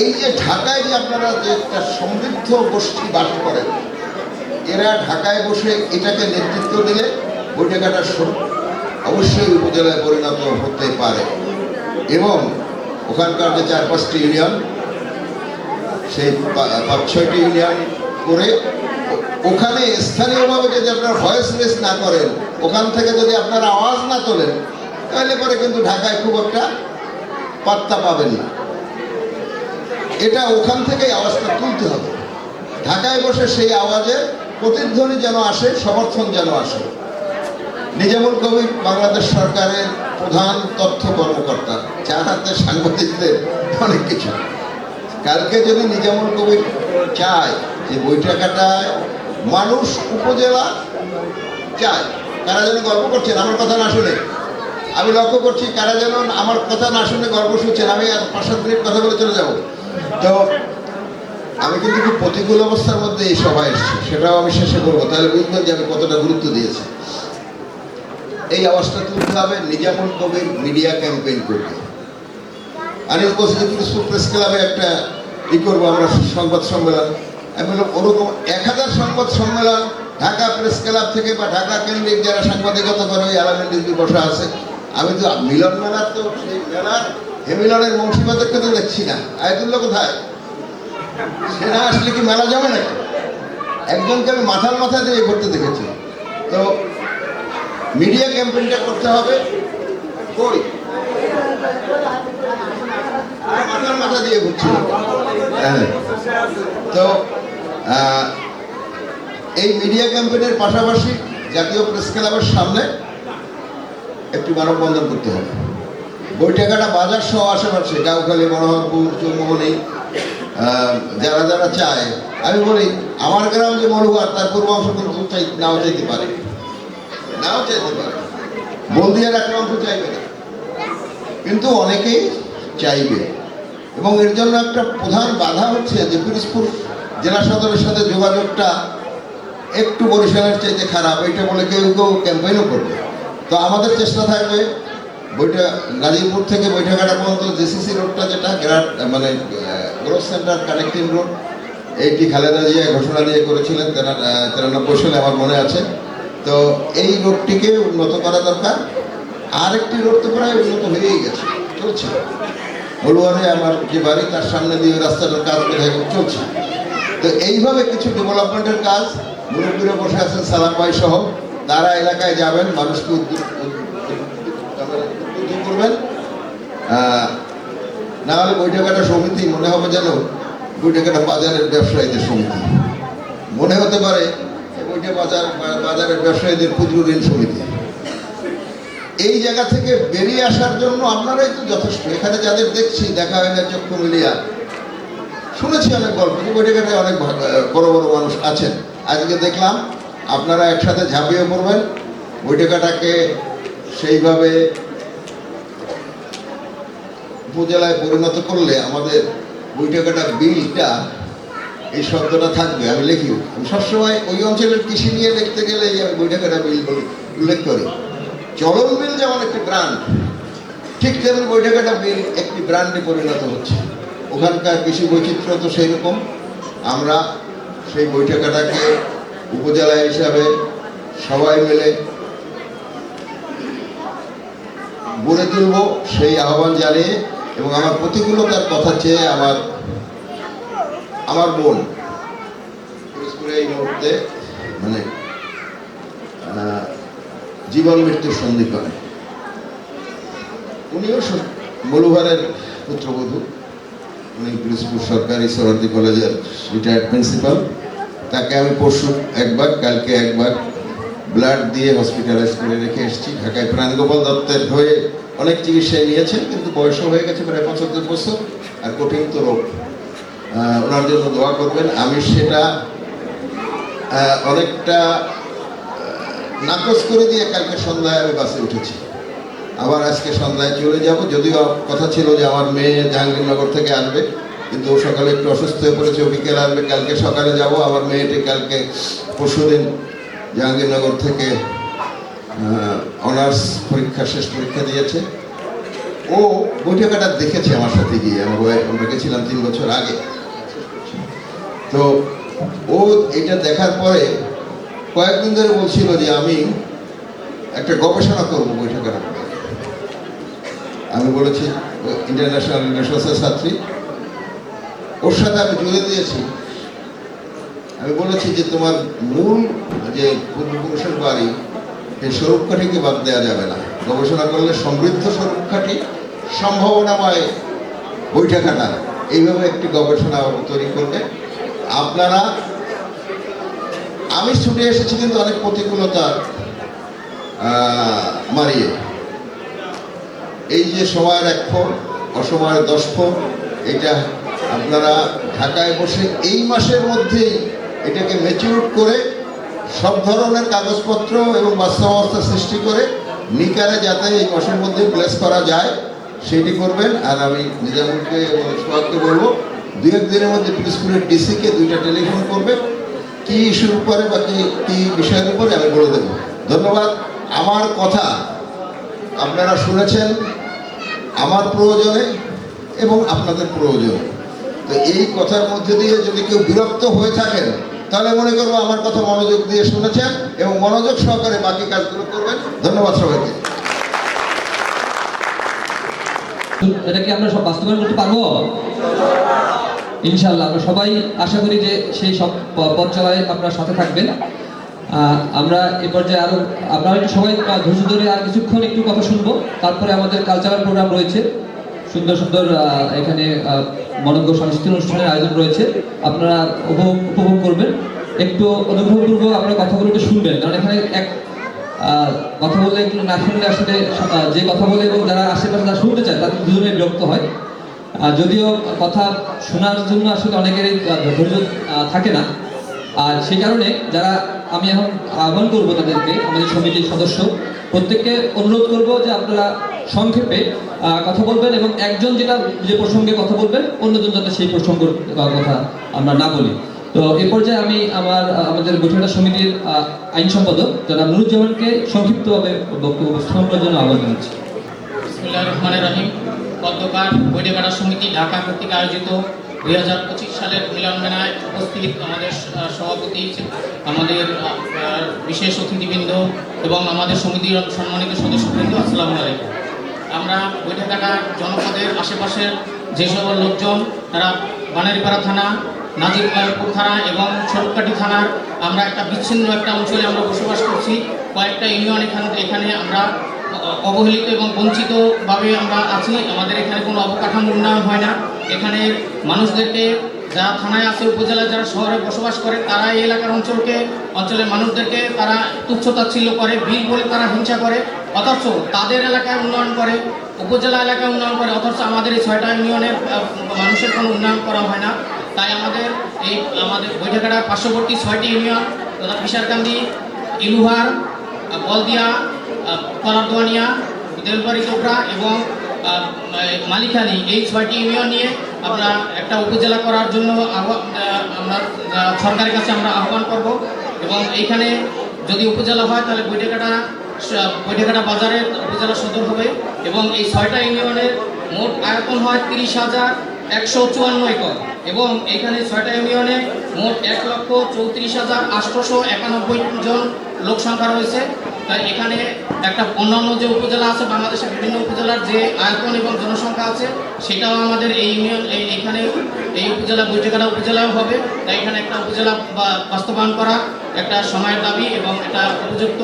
এই যে ঢাকায় যে আপনারা যে একটা সমৃদ্ধ গোষ্ঠী বাস করেন, এরা ঢাকায় বসে এটাকে নেতৃত্ব দিলে বৈঠকাটা অবশ্যই উপজেলায় পরিণত হতে পারে। এবং ওখানকার যে 4-5টি ইউনিয়ন, সেই 5-6টি ইউনিয়ন করে ওখানে স্থানীয়ভাবে যদি আপনারা ভয়েস রেস না করেন, ওখান থেকে যদি আপনারা আওয়াজ না তোলেন, তাহলে পরে কিন্তু ঢাকায় খুব একটা পাত্তা পাবেন না। এটা ওখান থেকেই আওয়াজটা তুলতে হবে। ঢাকায় বসে সেই আওয়াজের প্রতিধ্বনি যেন আসে, সমর্থন যেন আসে। নিজামুল কবির বাংলাদেশ সরকারের প্রধান তথ্য কর্মকর্তা, যার হাতে সাংবাদিকদের অনেক কিছু। কালকে যদি নিজামুল কবির চায় যে বৈঠকাটায় মানুষ উপজেলা চায়, কারা যেন গল্প করছেন আমার কথা না শুনে, আমি লক্ষ্য করছি কারা যেন আমার কথা না শুনে গল্প শুনছেন। আমি আর 5-7 মিনিট কথা বলে চলে যাব। তো আমি কিন্তু খুব প্রতিকূল অবস্থার মধ্যে এই সভায় এসেছি, সেটাও আমি শেষে করবো, তাহলে বুঝবেন যে আমি কতটা গুরুত্ব দিয়েছি। এই আওয়াজটা তুলতে হবে, নিজামুল কবির মিডিয়া ক্যাম্পেইন করবে। আনিস বলছি যে পিরোজপুর প্রেস ক্লাবে একটা করবো আমরা সংবাদ সম্মেলন। আমি বললাম ওরকম 1000 সংবাদ সম্মেলন ঢাকা প্রেস ক্লাব থেকে বা ঢাকা কেন্দ্রিক যারা সাংবাদিকতা করে ওই আলামিন রিজভী বসা আছে। আমি তো মিলন মেলার তো সেই মেলার মিলনের বংশীবাদককে তো দেখছি না। আয়াতুল্লাহ কোথায়? সে না আসলে কি মেলা যাবে নাকি? একজনকে আমি মাথা দিয়ে করতে দেখেছি। তো মিডিয়া ক্যাম্পেইনটা করতে হবে। কই মাথা দিয়ে ঘুরছি। তো এই মিডিয়া ক্যাম্পেইনের পাশাপাশি জাতীয় প্রেস ক্লাবের সামনে একটি মানববন্ধন করতে হবে। বৈঠকাটা বাজার সহ আশেপাশে গাউখালী, মনোহরপুর, চৌমোহনী যারা যারা চায়, আমি বলি আমার গ্রাম যে মলুয়ার তার পূর্বাংশ কিন্তু নাও চাইতে পারে, বলদিয়ার একটা অংশ চাইবে না, কিন্তু অনেকেই চাইবে। এবং এর জন্য একটা প্রধান বাধা হচ্ছে যে পিরোজপুর জেলা সদরের সাথে যোগাযোগটা একটু বরিশালের চাইতে খারাপ, এইটা বলে কেউ কেউ ক্যাম্পেইনও করবে। তো আমাদের চেষ্টা থাকবে গাজীপুর থেকে বৈঠাঘাটা পর্যন্ত জেসিসি রোডটা, যেটা মানে গ্রোথ সেন্টার কানেক্টিং রোড, এইটি খালেদা জিয়া ঘোষণা দিয়ে করেছিলেন 93 সালে, আমার মনে আছে। তো এই রোডটিকে উন্নত করা দরকার। আরেকটি রোড তো প্রায় উন্নত হয়েই গেছে, চলছে। হলুয়ারে আমার যে বাড়ি, তার সামনে দিয়ে রাস্তাটার কাজ বোধহয় চলছে। তো এইভাবে কিছু ডেভেলপমেন্টের কাজ, মুরব্বীরা বসে আছেন সালাম ভাই সহ, তারা এলাকায় যাবেন, মানুষকে উদ্বুদ্ধ করবেন। না হলে বৈঠাঘাটা সমিতি মনে হবে যেন বৈঠাঘাটা বাজারের ব্যবসায়ীদের সমিতি, মনে হতে পারে বাজারের ব্যবসায়ীদের ক্ষুদ্র ঋণ সমিতি। এই জায়গা থেকে বেরিয়ে আসার জন্য আপনারাই তো যথেষ্ট। এখানে যাদের দেখছি, দেখা হয় না চক্ষু মিলিয়া, শুনেছি অনেক গল্প, বৈঠাঘাটায় অনেক বড় বড় মানুষ আছেন। আজকে দেখলাম আপনারা একসাথে ঝাঁপিয়ে পড়বেন, বৈঠাঘাটাকে সেইভাবে উপজেলায় পরিণত করলে আমাদের বৈঠাঘাটা বিলটা, এই শব্দটা থাকবে। আমি লিখি, আমি সবসময় ওই অঞ্চলের কৃষি নিয়ে লিখতে গেলেই আমি বৈঠাঘাটা বিল বলি, উল্লেখ করি। চলন বিল যেমন একটি ব্র্যান্ড, ঠিক তেমন বৈঠাঘাটা বিল একটি ব্র্যান্ডে পরিণত হচ্ছে। ওখানকার কৃষি বৈচিত্র্য তো সেই রকম। আমরা সেই বৈঠাঘাটাকে উপজেলা হিসাবে সবাই মিলে গড়ে তুলব, সেই আহ্বান জানিয়ে। এবং আমার প্রতিকূলতার কথা চেয়ে আমার বোন এই মুহূর্তে মানে জীবন মৃত্যুর সন্ধিক্ষণে, উনিও মলুহারের পুত্রবধূ, উনি পিরোজপুর সরকারি সরকারি কলেজের রিটায়ার্ড প্রিন্সিপাল। তাকে আমি পরশু একবার, কালকে একবার ব্লাড দিয়ে হসপিটালাইজ করে রেখে এসেছি ঢাকায়। প্রাণগোপাল দত্তের হয়ে অনেক চিকিৎসায় নিয়েছেন, কিন্তু বয়সও হয়ে গেছে প্রায় 75 বছর, আর কঠিন তো রোগ। ওনার জন্য দোয়া করবেন। আমি সেটা অনেকটা নাকচ করে দিয়ে কালকে সন্ধ্যায় আমি বাসে উঠেছি, আবার আজকে সন্ধ্যায় চলে যাব। যদিও কথা ছিল যে আমার মেয়ে জাহাঙ্গীরনগর থেকে আসবে, কিন্তু ও সকালে একটু অসুস্থ হয়ে পড়েছে, ও বিকেলে আসবে। কালকে সকালে যাব। আমার মেয়েটি কালকে পরশুদিন জাহাঙ্গীরনগর থেকে অনার্স পরীক্ষা, শেষ পরীক্ষা দিয়েছে। ও বৈঠাঘাটা দেখেছে আমার সাথে গিয়ে, আমরা গেছিলাম 3 বছর আগে। তো ও এটা দেখার পরে কয়েকদিন ধরে বলছিল যে আমি একটা গবেষণা করবো বৈঠাঘাটা। আমি বলেছি, ইন্টারন্যাশনাল রিলেশনসের ছাত্রী, ওর সাথে আমি জুড়ে দিয়েছি। আমি বলেছি যে তোমার মূল যে পূর্বপুরুষের বাড়ি, এই স্বরূপকাঠিকে বাদ দেওয়া যাবে না। গবেষণা করলে সমৃদ্ধ স্বরূপকাঠি, সম্ভাবনাময় বৈঠাঘাটা, এইভাবে একটি গবেষণা তৈরি করবে। আপনারা, আমি ছুটে এসেছি কিন্তু অনেক প্রতিকূলতা মারিয়ে। এই যে সময়ের 1 ফোর, অসময়ের 10 ফোর, এটা আপনারা ঢাকায় বসে এই মাসের মধ্যেই এটাকে ম্যাচিউর করে সব ধরনের কাগজপত্র এবং বাস্তবাবস্থা সৃষ্টি করে নিকারে যাতে এই মাসের মধ্যে প্লেস করা যায় সেটি করবেন। আর আমি নিজামুলকে এবং সোহাগকে বলবো, 2-1 দিনের মধ্যে পিরোজপুরের ডিসিকে 2টা টেলিফোন করবে, কী ইস্যুর উপরে বা কী বিষয়ের উপরে আমি বলে দেবো। ধন্যবাদ। আমার কথা আপনারা শুনেছেন আমার প্রয়োজনে এবং আপনাদের প্রয়োজনে। তো এই কথার মধ্যে দিয়ে যদি কেউ বিরক্ত হয়ে থাকেন, তাহলে মনে করবো আমার কথা মনোযোগ দিয়ে শুনেছেন এবং মনোযোগ সহকারে বাকি কাজগুলো করবেন। ধন্যবাদ সবাইকে। এটা কি আমরা সব বাস্তবায়ন করতে পারবো? ইনশাআল্লাহ আমরা সবাই আশা করি যে সেই সব পথ চলায় আপনারা সাথে থাকবেন। আমরা এ পর্যায়ে আরো আপনারা একটু সবাই ধৈর্য ধরে আর কিছুক্ষণ একটু কথা শুনবো, তারপরে আমাদের কালচারাল প্রোগ্রাম রয়েছে, সুন্দর সুন্দর এখানে মনোজ্ঞ সাংস্কৃতিক অনুষ্ঠানের আয়োজন রয়েছে, আপনারা উপভোগ করবেন। একটু অনুগ্রহপূর্বক আপনারা কথাগুলো একটু শুনবেন, কারণ এখানে এক কথা বললে একটু না শুনলে আসলে যে কথা বলে এবং যারা আশেপাশে যারা শুনতে চায় তাদের দুজনে বিরক্ত হয়। যদিও কথা শোনার জন্য আসলে অনেকেরই ধৈর্য থাকে না, আর সেই কারণে যারা আমি এখন আহ্বান করব তাদেরকে, আমাদের সমিতির সদস্য প্রত্যেককে অনুরোধ করব যে আপনারা সংক্ষেপে কথা বলবেন এবং একজন যে প্রসঙ্গে কথা বলবেন অন্যজন যাতে সেই প্রসঙ্গের কথা আমরা না বলি। তো এ পর্যায়ে আমি আমাদের বৈঠকটা সমিতির আইন সম্পাদক জনাব নুরুজ্জামানকে সংক্ষিপ্তভাবে বক্তব্য উপস্থাপন করার জন্য আহ্বান জানাচ্ছি। বিসমিল্লাহির রহমানির রহিম। গতকাল বৈঠকটা সমিতি ঢাকা কর্তৃক আয়োজিত 2025 সালের মিলন মেলায় উপস্থিত আমাদের সভাপতি, আমাদের বিশেষ অতিথিবৃন্দ এবং আমাদের সমিতির সম্মানিত সদস্যবৃন্দ, আসসালামু আলাইকুম। আমরা বৈঠকটা জনপদের আশেপাশের যে সকল লোকজন তারা বানারীপাড়া থানা, নাজিরপুর থানা এবং ছোটকাটি থানার আমরা একটা বিচ্ছিন্ন একটা অঞ্চলে আমরা বসবাস করছি। কয়েকটা ইউনিয়ন এখানে আমরা অবহেলিত এবং বঞ্চিতভাবে আমরা আছি। আমাদের এখানে কোনো অবকাঠামো উন্নয়ন হয় না। এখানে মানুষদেরকে যারা থানায় আছে, উপজেলায় যারা শহরে বসবাস করে, তারা এই এলাকার অঞ্চলের মানুষদেরকে তারা তুচ্ছতাচ্ছিল্য করে, বিল বলে তারা হিংসা করে, অথচ তাদের এলাকায় উন্নয়ন করে, উপজেলা এলাকায় উন্নয়ন করে, অথচ আমাদের এই 6টা ইউনিয়নের মানুষের কোনো উন্নয়ন করা হয় না। তাই আমাদের বৈঠকটার পার্শ্ববর্তী 6টি ইউনিয়ন তথা পিসারকান্দি, ইলুহার, বলদিয়া, কলারদোয়ানিয়া, দেলবাড়ি চোপড়া এবং মালিখালী, এই 6টি ইউনিয়ন নিয়ে আমরা একটা উপজেলা করার জন্য আমরা সরকারের কাছে আমরা আহ্বান করব। এবং এইখানে যদি উপজেলা হয় তাহলে বৈঠকটা বাজারের উপজেলা সদর হবে এবং এই 6টা ইউনিয়নের মোট আয়তন হয় 30,154 একর এবং এখানে 6টা ইউনিয়নে মোট 1,34,891 জন লোক সংখ্যা রয়েছে। তাই এখানে একটা অন্যান্য যে উপজেলা আছে, বাংলাদেশের বিভিন্ন উপজেলার যে আয়তন এবং জনসংখ্যা আছে, সেটাও আমাদের এই ইউনিয়ন এখানে এই উপজেলা বৈঠকটা উপজেলাও হবে। তাই এখানে একটা উপজেলা বাস্তবায়ন করা একটা সময়ের দাবি এবং এটা উপযুক্ত।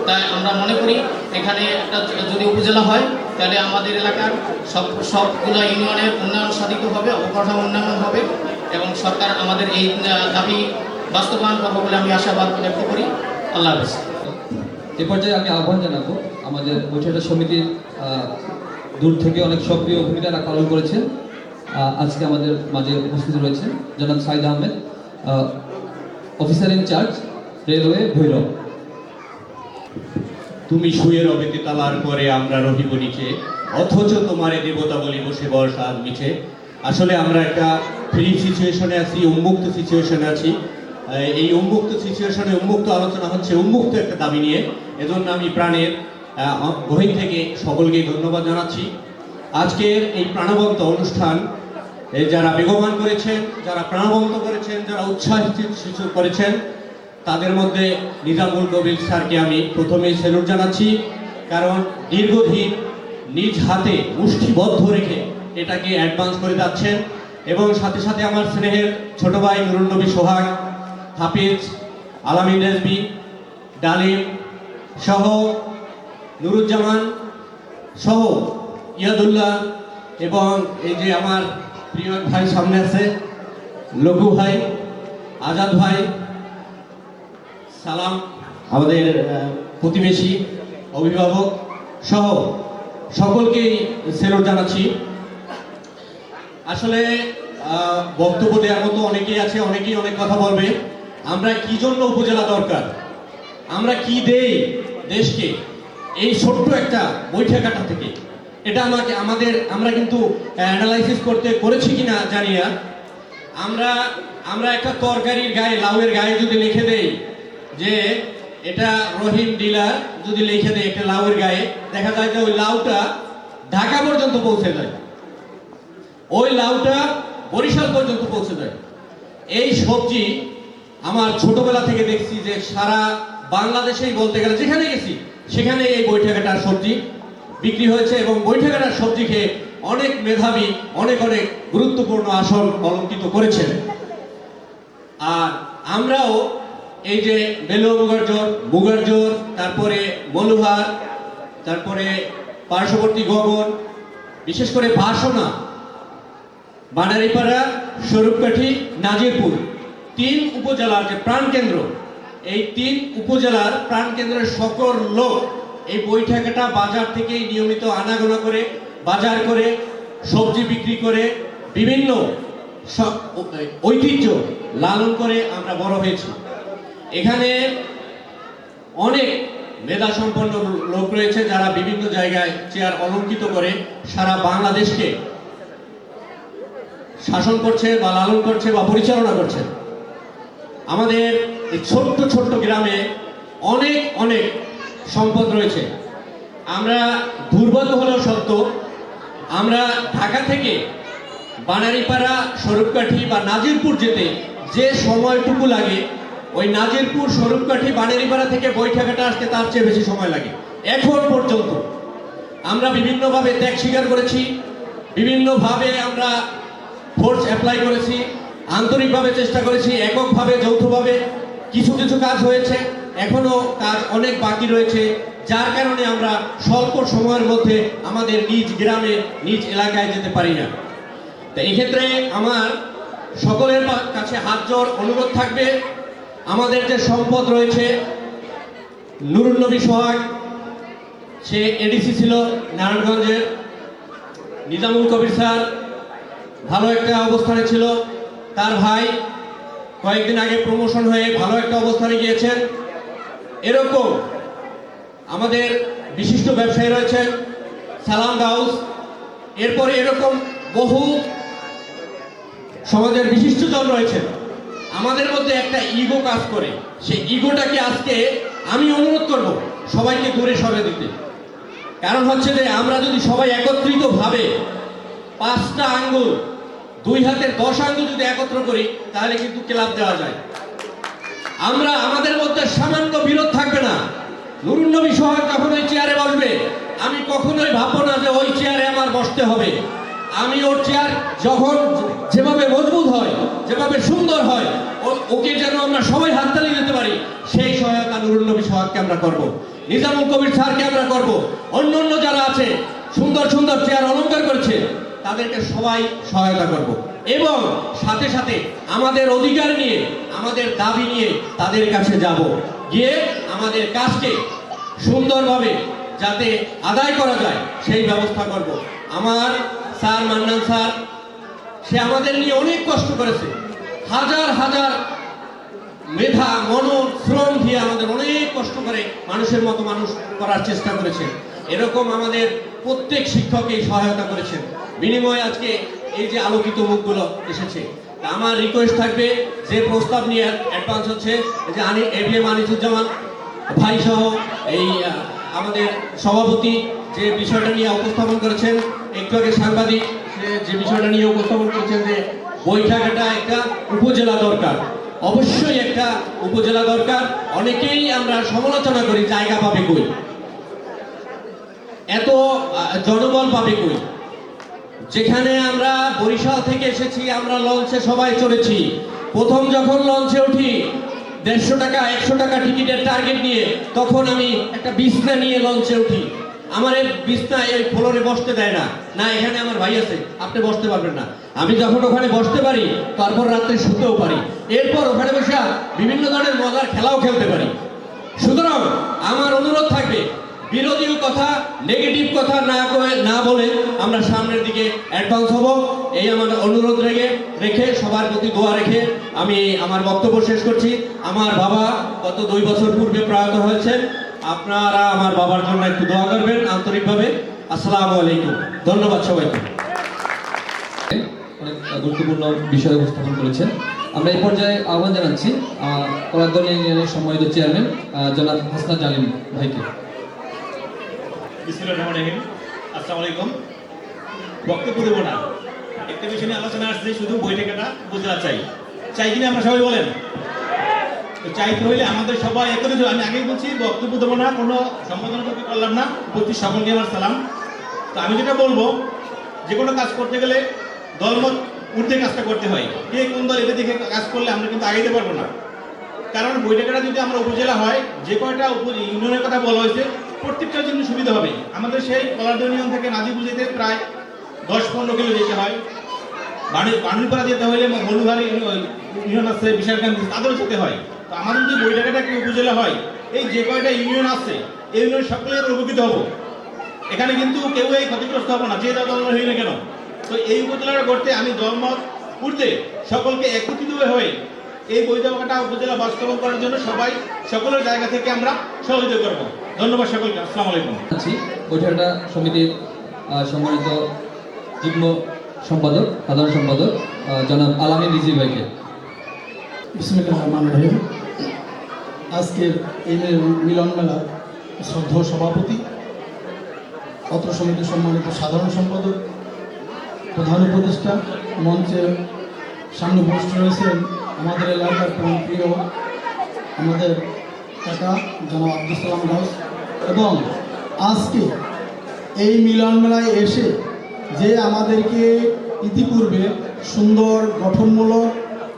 তাই আমরা মনে করি এখানে একটা যদি উপজেলা হয় তাহলে আমাদের এলাকার সবগুলো ইউনিয়নের উন্নয়ন সাধিত হবে, অবকাঠামো উন্নয়ন হবে এবং সরকার আমাদের এই দাবি বাস্তবায়ন করবে বলে আমি আশাবাদ ব্যক্ত করি। আল্লাহ হাফেজ। এ পর্যায়ে আমি আহ্বান জানাবো আমাদের বৈঠকটা সমিতির দূর থেকে অনেক সক্রিয় ভূমিকা পালন করেছেন, আজকে আমাদের মাঝে উপস্থিত রয়েছেন জনাব Saeed Ahmed, officer in charge railway Bhairab. তুমি শুয়ে রবে তেতালার পরে আমরা রহিব নিচে, অথচ তোমারে দেবতা বলি বসে বর্ষা আর মিছে। আসলে আমরা একটা ফ্রি সিচুয়েশনে আছি, উন্মুক্ত সিচুয়েশনে আছি। এই উন্মুক্ত সিচুয়েশনে উন্মুক্ত আলোচনা হচ্ছে উন্মুক্ত একটা দাবি নিয়ে। এজন্য আমি প্রাণের গহীন থেকে সকলকে ধন্যবাদ জানাচ্ছি। আজকের এই প্রাণবন্ত অনুষ্ঠান যারা বেগবান করেছেন, যারা প্রাণবন্ত করেছেন, যারা উৎসাহিত করেছেন, তাদের মধ্যে নিজামুল কবির স্যারকে আমি প্রথমেই স্যালুট জানাচ্ছি। কারণ দীর্ঘদিন নিজ হাতে মুষ্টিবদ্ধ রেখে এটাকে অ্যাডভান্স করে যাচ্ছেন এবং সাথে সাথে আমার স্নেহের ছোট ভাই নুরুন নবী সোহাগ, হাফিজ, আলামিন রেজবি, ডালিম সহ নুরুজ্জামান সহ ইয়াদুল্লাহ এবং এই যে আমার প্রিয় ভাই সামনে আছে লঘু ভাই, আজাদ ভাই, সালাম আমাদের প্রতিবেশী, অভিভাবক সহ সকলকেই স্যালুট জানাচ্ছি। আসলে বক্তব্য দেওয়ার মতো অনেকেই আছে, অনেকেই অনেক কথা বলবে। আমরা কি জন্য উপজেলা দরকার, আমরা কি দেই দেশকে এই ছোট্ট একটা বৈঠকাটা থেকে, এটা আমরা কিন্তু অ্যানালাইসিস করেছি কিনা জানি না। আমরা একটা তরকারির গায়ে, লাউয়ের গায়ে যদি লিখে দেই যে এটা রহিম ডিলার, যদি লিখে দেয় একটা লাউয়ের গায়ে, দেখা যায় যে ওই লাউটা ঢাকা পর্যন্ত পৌঁছে যায়, ওই লাউটা বরিশাল পর্যন্ত পৌঁছে যায়। এই সবজি আমার ছোটবেলা থেকে দেখছি যে সারা বাংলাদেশেই বলতে গেলে যেখানে গেছি সেখানে এই বৈঠকাটার সবজি বিক্রি হয়েছে এবং বৈঠকাটার সবজি খেয়ে অনেক মেধাবী অনেক গুরুত্বপূর্ণ আসন অলঙ্কিত করেছেন। আর আমরাও এই যে বেলুয়া মুগারজোর, তারপরে মলুহার, তারপরে পার্শ্ববর্তী গগন, বিশেষ করে বাসনা, বানারীপাড়া, স্বরূপকাঠি, নাজিরপুর, 3 উপজেলার যে প্রাণকেন্দ্র, এই 3 উপজেলার প্রাণকেন্দ্রের সকল লোক এই বৈঠকাটা বাজার থেকেই নিয়মিত আনাগোনা করে, বাজার করে সবজি বিক্রি করে বিভিন্ন ঐতিহ্য লালন করে আমরা বড় হয়েছি। এখানে অনেক মেধা সম্পন্ন লোক রয়েছে যারা বিভিন্ন জায়গায় চেয়ার অলঙ্কিত করে সারা বাংলাদেশকে শাসন করছে বা লালন করছে বা পরিচালনা করছে। আমাদের এই ছোট্ট ছোট্ট গ্রামে অনেক অনেক সম্পদ রয়েছে। আমরা দুর্ভাগ্য হলেও সত্য, আমরা ঢাকা থেকে বানারীপাড়া, স্বরূপকাঠি বা নাজিরপুর যেতে যে সময়টুকু লাগে, ওই নাজিরপুর, স্বরূপকাঠি, বানারীপাড়া থেকে বৈঠাঘাটা আসতে তার চেয়ে বেশি সময় লাগে। এখন পর্যন্ত আমরা বিভিন্নভাবে ত্যাগ স্বীকার করেছি, বিভিন্নভাবে আমরা ফোর্স অ্যাপ্লাই করেছি, আন্তরিকভাবে চেষ্টা করেছি, এককভাবে, যৌথভাবে। কিছু কিছু কাজ হয়েছে, এখনো কাজ অনেক বাকি রয়েছে, যার কারণে আমরা স্বল্প সময়ের মধ্যে আমাদের নিজ গ্রামে, নিজ এলাকায় যেতে পারি না। তো এক্ষেত্রে আমার সকলের কাছে হাত জোড় অনুরোধ থাকবে, আমাদের যে সম্পদ রয়েছে, নুরুন নবী সোহাগ, সে এডিসি ছিল নারায়ণগঞ্জের, নিজামুল কবির স্যার ভালো একটা অবস্থানে ছিল, তার ভাই কয়েকদিন আগে প্রমোশন হয়ে ভালো একটা অবস্থানে গিয়েছেন। এরকম আমাদের বিশিষ্ট ব্যবসায়ী রয়েছেন, সালাম গাউস, এরপরে এরকম বহু সমাজের বিশিষ্টজন রয়েছেন। আমাদের মধ্যে একটা ইগো কাজ করে, সেই ইগোটাকে আজকে আমি অনুরোধ করব সবাইকে দূরে সরে দিতে। কারণ হচ্ছে যে আমরা যদি সবাই একত্রিতভাবে 5টা আঙ্গুল, 2 হাতের 10 আঙ্গুল যদি একত্র করি, তাহলে কিন্তু ক্লাব দেওয়া যায়। আমরা আমাদের মধ্যে সামান্য বিরোধ থাকবে না। নুরুন নবী সোহাগ যখন ওই চেয়ারে বসবে, আমি কখনোই ভাববো না যে ওই চেয়ারে আমার বসতে হবে। আমি ওর চেয়ার যখন যেভাবে মজবুত হয়, যেভাবে সুন্দর হয়, ওকে যেন আমরা সবাই হাততালি দিতে পারি, সেই সহায়তা নুরুন নবী সোহাগকে আমরা করব, নিজামুল কবির স্যারকে আমরা করব, অন্য অন্য যারা আছে সুন্দর সুন্দর চেয়ার অলংকার করছে তাদেরকে সবাই সহায়তা করব, এবং সাথে সাথে আমাদের অধিকার নিয়ে, আমাদের দাবি নিয়ে তাদের কাছে যাব, গিয়ে আমাদের কাজকে সুন্দরভাবে যাতে আদায় করা যায় সেই ব্যবস্থা করব। আমার স্যার মান্নান স্যার, সে আমাদের নিয়ে অনেক কষ্ট করেছে, হাজার হাজার মেধা, মনন, শ্রম দিয়ে আমাদের অনেক কষ্ট করে মানুষের মতো মানুষ করার চেষ্টা করেছে। এরকম আমাদের প্রত্যেক শিক্ষকই সহায়তা করেছেন, বিনিময়ে আজকে এই যে আলোকিত মুখগুলো এসেছে। আমার রিকোয়েস্ট থাকবে, যে প্রস্তাব নিয়ে অ্যাডভান্স হচ্ছে, যে এবিএম আনিসুজ্জামান ভাই সহ এই আমাদের সভাপতি যে বিষয়টা নিয়ে উপস্থাপন করেছেন, একটু আগে সাংবাদিক যে বিষয়টা নিয়ে উপস্থাপন করেছেন, যে বৈঠাঘাটা একটা উপজেলা দরকার, অবশ্যই একটা উপজেলা দরকার। অনেকেই আমরা সমালোচনা করি জায়গা পাবে কই, এত জনবল পাবে কই। যেখানে আমরা বরিশাল থেকে এসেছি, আমরা লঞ্চে সবাই চড়েছি, প্রথম যখন লঞ্চে উঠি 150 টাকা 100 টাকা টিকিটের টার্গেট নিয়ে, তখন আমি একটা বিছনা নিয়ে লঞ্চে উঠি। আমার এই বিছনা এই ফ্লোরে বসতে দেয় না, না এখানে আমার ভাই আছে, আপনি বসতে পারবেন না। আমি যখন ওখানে বসতে পারি, তারপর রাত্রে শুতেও পারি, এরপর ওখানে বসে বিভিন্ন ধরনের মজার খেলাও খেলতে পারি। সুতরাং আমার অনুরোধ থাকবে, বিরোধী কথা, নেগেটিভ কথা না বলে আমরা সামনের দিকে অ্যাডভান্স হব, এই আমার অনুরোধ রেখে সবার প্রতি দোয়া রেখে আমি আমার বক্তব্য শেষ করছি। আমার বাবা গত 2 বছর পূর্বে প্রয়াত হয়েছেন, আপনারা আমার বাবার জন্য একটু দোয়া করবেন আন্তরিকভাবে। আসসালামু আলাইকুম, ধন্যবাদ সবাইকে। অনেক গুরুত্বপূর্ণ বিষয় উপস্থাপন করেছেন। আমরা এই পর্যায়ে আহ্বান জানাচ্ছি কলারদল ইউনিয়নের সম্মানিত চেয়ারম্যান জনাব হাসনাত জালিম ভাইকে। আসসালামু আলাইকুম। বক্তব্য দেব না, একটা বিষয় নিয়ে আলোচনা আসছে, শুধু বৈঠকটা বোঝা চাই কিনা আমরা সবাই বলেন? চাইতে হইলে আমাদের সবাই একত্রিত। আমি আগেই বলছি বক্তব্য দেবো না, কোনো সম্বোধনা করলাম না, উপস্থিত সকলকে আমার সালাম। তো আমি যেটা বলবো, যে কোনো কাজ করতে গেলে দলমত ঊর্ধ্বে কাজটা করতে হয়। কে কোন দল এটা দেখে কাজ করলে আমরা কিন্তু আগাইতে পারবো না। কারণ বৈঠকটা যদি আমরা উপজেলা হয়, যে কয়টা ইউনিয়নের কথা বলা হয়েছে প্রত্যেকটার জন্য সুবিধা হবে। আমাদের সেই কলারদল ইউনিয়ন থেকে নাজিরপুর যেতে প্রায় 10-15 কিলো যেতে হয়, বাণীপাড়া যেতে হলে মনুহারি ইউনিয়ন আছে, বিশালকান্দি, তাদেরও যেতে হয়। তো আমাদের যদি বৈঠকটা একটা উপজেলা হয়, এই যে কয়টা ইউনিয়ন আছে এই ইউনিয়ন সকলের উপকৃত হবো। এখানে কিন্তু কেউ এই ক্ষতিগ্রস্ত হবো না, যে দল হই না কেন। তো এই উপজেলাটা গড়তে আমি দলমত ঊর্ধ্বে সকলকে একত্রিত হয়ে এই বৈঠকটা উপজেলা বাস্তবায়ন করার জন্য সকলের জায়গা থেকে আমরা সহযোগিতা করব। ধন্যবাদ সকলকে। আসসালামু আলাইকুম। বৈঠকটা সমিতির সম্মানিত যুগ্ম সম্পাদক, সাধারণ সম্পাদক জনাব আলামিন রিজি ভাইকে। বিসমিল্লাহির রহমানির রহিম। আজকের এই মিলন মেলার শ্রদ্ধেয় সভাপতি, অত্র সমিতির সম্মানিত সাধারণ সম্পাদক, প্রধান উপদেষ্টা, মঞ্চের সামনে উপস্থিত রয়েছেন আমাদের এলাকার প্রিয় আমাদের কাকা জনাব আব্দুল সালাম দাস, এবং আজকে এই মিলন মেলায় এসে যে আমাদেরকে ইতিপূর্বে সুন্দর গঠনমূলক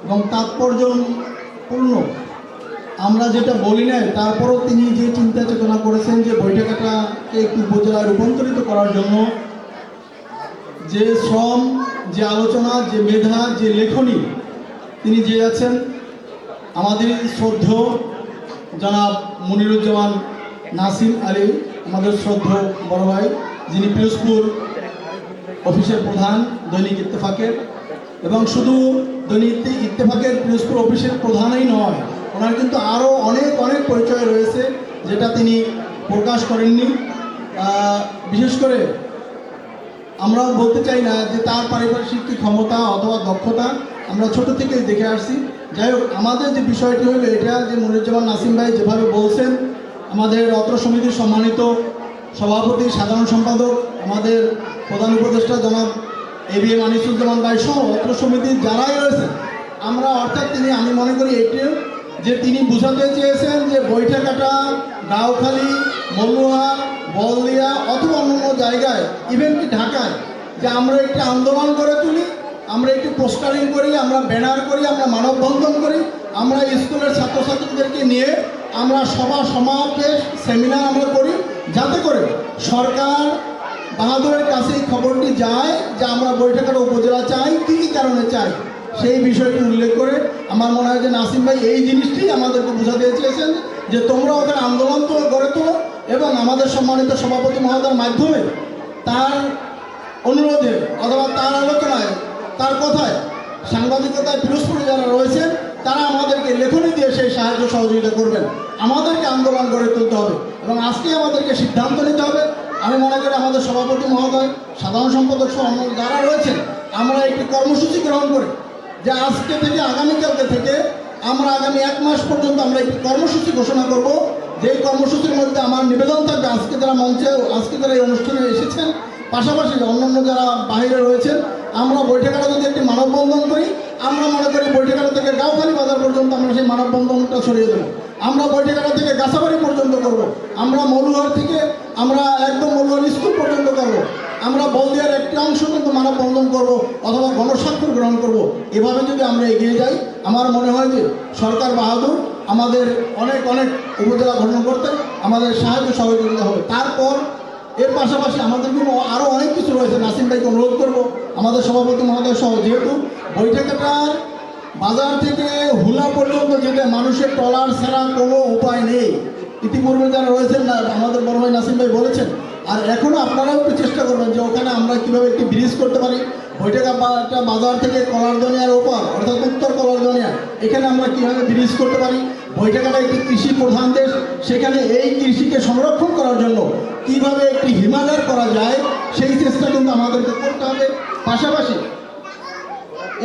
এবং তাৎপর্যপূর্ণ আমরা যেটা বলি নাই, তারপরও তিনি যে চিন্তা চেতনা করেছেন যে বৈঠকটাকে একটু উপজেলায় রূপান্তরিত করার জন্য যে শ্রম, যে আলোচনা, যে মেধা, যে লেখনী তিনি যে আছেন, আমাদের শ্রদ্ধেয় জনাব মনিরুজ্জামান নাসিম আলী, আমাদের শ্রদ্ধেয় বড় ভাই, যিনি পিরোজপুর অফিসের প্রধান দৈনিক ইত্তেফাকের, এবং শুধু দৈনিক ইত্তেফাকের পিরোজপুর অফিসের প্রধানই নয়, ওনার কিন্তু আরও অনেক পরিচয় রয়েছে যেটা তিনি প্রকাশ করেননি। বিশেষ করে আমরা বলতে চাই না যে তার পারিপার্শ্বিক ক্ষমতা অথবা দক্ষতা, আমরা ছোট থেকেই দেখে আসছি। যাই হোক, আমাদের যে বিষয়টি হলো এটা যে মনিরুজ্জামান নাসিম ভাই যেভাবে বলছেন, আমাদের অত্র সমিতির সম্মানিত সভাপতি, সাধারণ সম্পাদক, আমাদের প্রধান উপদেষ্টা জনাব ABM আনিসুজ্জামান ভাই সহ অত্র সমিতির যারাই রয়েছে, আমরা অর্থাৎ আমি মনে করি এটিও যে তিনি বোঝাতে চেয়েছেন যে বৈঠকটা গাঁওখালী, মলুয়া, বলদিয়া অথবা অন্যান্য জায়গায়, ইভেন কি ঢাকায়, যে আমরা একটি আন্দোলন করে তুলি, আমরা একটি পোস্টারিং করি, আমরা ব্যানার করি, আমরা মানববন্ধন করি, আমরা স্কুলের ছাত্রছাত্রীদেরকে নিয়ে আমরা সভা সমাবেশ সেমিনার আমরা করি, যাতে করে সরকার বাহাদুরের কাছে এই খবরটি যায় যে আমরা বৈঠকটা উপজেলা চাই, কী কী কারণে চাই, সেই বিষয়টি উল্লেখ করে আমার মনে হয় যে নাসিম ভাই এই জিনিসটি আমাদেরকে বোঝাতে চেয়েছেন যে তোমরা ওখানে আন্দোলন গড়ে তোলো, এবং আমাদের সম্মানিত সভাপতি মহোদয়ের মাধ্যমে তার অনুরোধে অথবা তার আলোচনায়, তার কথায়, সাংবাদিকতায় পিরোজপুরে যারা রয়েছেন তারা আমাদেরকে লেখনী দিয়ে সেই সাহায্য সহযোগিতা করবেন। আমাদেরকে আন্দোলন গড়ে তুলতে হবে এবং আজকে আমাদেরকে সিদ্ধান্ত নিতে হবে। আমি মনে করি আমাদের সভাপতি মহোদয়, সাধারণ সম্পাদক সহ অন্য যারা রয়েছেন, আমরা একটি কর্মসূচি গ্রহণ করে যে আজকে থেকে আগামীকালকে থেকে আমরা আগামী 1 মাস পর্যন্ত আমরা একটি কর্মসূচি ঘোষণা করব, যেই কর্মসূচির মধ্যে আমার নিবেদন থাকবে আজকে যারা মঞ্চে, আজকে যারা এই অনুষ্ঠানে এসেছেন, পাশাপাশি অন্যান্য যারা বাইরে রয়েছেন, আমরা বৈঠকটা যদি একটি মানববন্ধন করি, আমরা মনে করি বৈঠকটা থেকে গাঁওখালী বাজার পর্যন্ত আমরা সেই মানববন্ধনটা ছড়িয়ে দেবো। আমরা বৈঠকটা থেকে গাছাবাড়ি পর্যন্ত করব, আমরা মলুহার থেকে আমরা একদম মলুহার স্কুল পর্যন্ত করব, আমরা বলদিয়ার একটি অংশ কিন্তু মানববন্ধন করব অথবা গণস্বাক্ষর গ্রহণ করব। এভাবে যদি আমরা এগিয়ে যাই, আমার মনে হয় যে সরকার বাহাদুর আমাদের অনেক উপজেলা গঠন করতে আমাদের সাহায্য সহযোগিতা হবে। তারপর এর পাশাপাশি আমাদের কিন্তু আরও অনেক কিছু রয়েছে। নাসিম ভাইকে অনুরোধ করব, আমাদের সভাপতি মহোদয় সহ, যেহেতু বৈঠকটার বাজার থেকে হুলা পর্যন্ত যেতে মানুষের ট্রলার ছাড়া কোনো উপায় নেই। ইতিপূর্বে যারা রয়েছেন না, আমাদের বড় ভাই নাসিম ভাই বলেছেন, আর এখনও আপনারাও একটু চেষ্টা করবেন যে ওখানে আমরা কীভাবে একটি ব্রিজ করতে পারি। বৈঠকা বাজার থেকে কলারদনিয়ার ওপার অর্থাৎ উত্তর কলারদনিয়া, এখানে আমরা কীভাবে ব্রিজ করতে পারি। বৈঠকটা একটি কৃষি প্রধান দেশ, সেখানে এই কৃষিকে সংরক্ষণ করার জন্য কীভাবে একটি হিমাগার করা যায়, সেই চেষ্টা কিন্তু আমাদেরকে করতে হবে। পাশাপাশি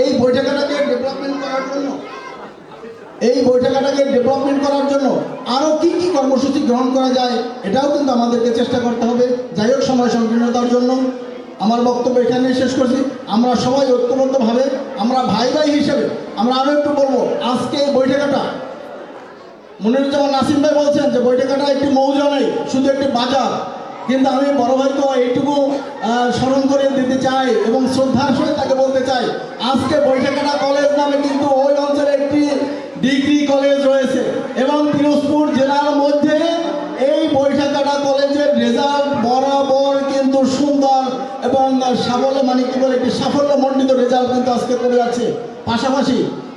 এই বৈঠকটাকে ডেভেলপমেন্ট করার জন্য আরও কী কর্মসূচি গ্রহণ করা যায়, এটাও কিন্তু আমাদেরকে চেষ্টা করতে হবে। যাই হোক, সময় সংকীর্ণতার জন্য আমার বক্তব্য এখানে শেষ করছি। আমরা সবাই ঐক্যবদ্ধভাবে, আমরা ভাই হিসেবে আমরা আরও একটু বলবো, আজকে এই বৈঠকটা মনিরুজ্জামান নাসিম ভাই বলছেন যে বৈঠকটা একটি মৌজা নেই, শুধু একটি বাজার, কিন্তু আমি বড় ভাইকে এইটুকু স্মরণ করে দিতে চাই এবং শ্রদ্ধার সহিত তাকে বলতে চাই, আজকে বৈঠকটা কলেজ নামে কিন্তু ওই অঞ্চলে একটি ডিগ্রি কলেজ রয়েছে এবং পিরোজপুর জেলার মধ্যে এই বৈঠকটা কলেজের রেজাল্ট বরাবর কিন্তু সুন্দর এবং একটি সাফল্যমণ্ডিত রেজাল্ট কিন্তু আজকে করে যাচ্ছে। পাশাপাশি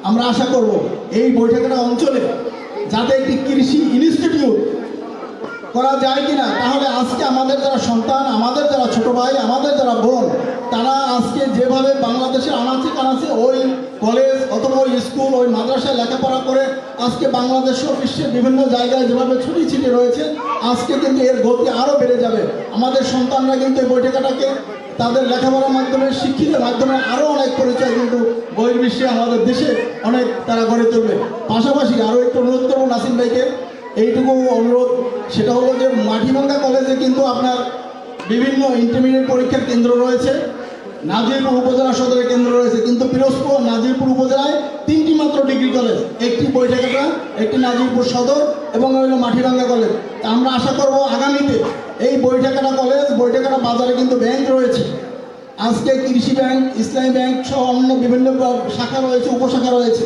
আমরা আশা করব এই বৈঠকটা অঞ্চলে যাতে একটি কৃষি ইনস্টিটিউট করা যায় কিনা, তাহলে আজকে আমাদের যারা সন্তান, আমাদের যারা ছোট ভাই, আমাদের যারা বোন, তারা আজকে যেভাবে বাংলাদেশের আনাচে কানাচে ওই কলেজ অথবা ওই স্কুল ওই মাদ্রাসায় লেখাপড়া করে আজকে বাংলাদেশ ও বিশ্বের বিভিন্ন জায়গায় যেভাবে ছড়িয়ে ছিটিয়ে রয়েছে, আজকে কিন্তু এর গতি আরও বেড়ে যাবে। আমাদের সন্তানরা কিন্তু এই বৈঠকটাকে তাদের লেখাপড়ার মাধ্যমে, শিক্ষিতের মাধ্যমে আরও অনেক পরিচয় কিন্তু বহির্বিশ্বে আমাদের দেশে অনেক তারা গড়ে তুলবে। পাশাপাশি আরও একটু অনুরোধ করবো নাসিম ভাইকে, এইটুকু অনুরোধ, সেটা হলো যে মাটিভাঙ্গা কলেজে কিন্তু আপনার বিভিন্ন ইন্টারমিডিয়েট পরীক্ষার কেন্দ্র রয়েছে, নাজিরপুর উপজেলা সদরের কেন্দ্র রয়েছে, কিন্তু পিরোজপুর নাজিরপুর উপজেলায় 3টি মাত্র ডিগ্রি কলেজ, একটি বৈঠাকাটা, একটি নাজিরপুর সদর এবং হলো মাটিভাঙ্গা কলেজ। তা আমরা আশা করব আগামীতে এই বৈঠাকাটা কলেজ, বৈঠাকাটা বাজারে কিন্তু ব্যাংক রয়েছে, আজকে কৃষি ব্যাংক, ইসলামী ব্যাংক সহ অন্য বিভিন্ন শাখা রয়েছে, উপশাখা রয়েছে,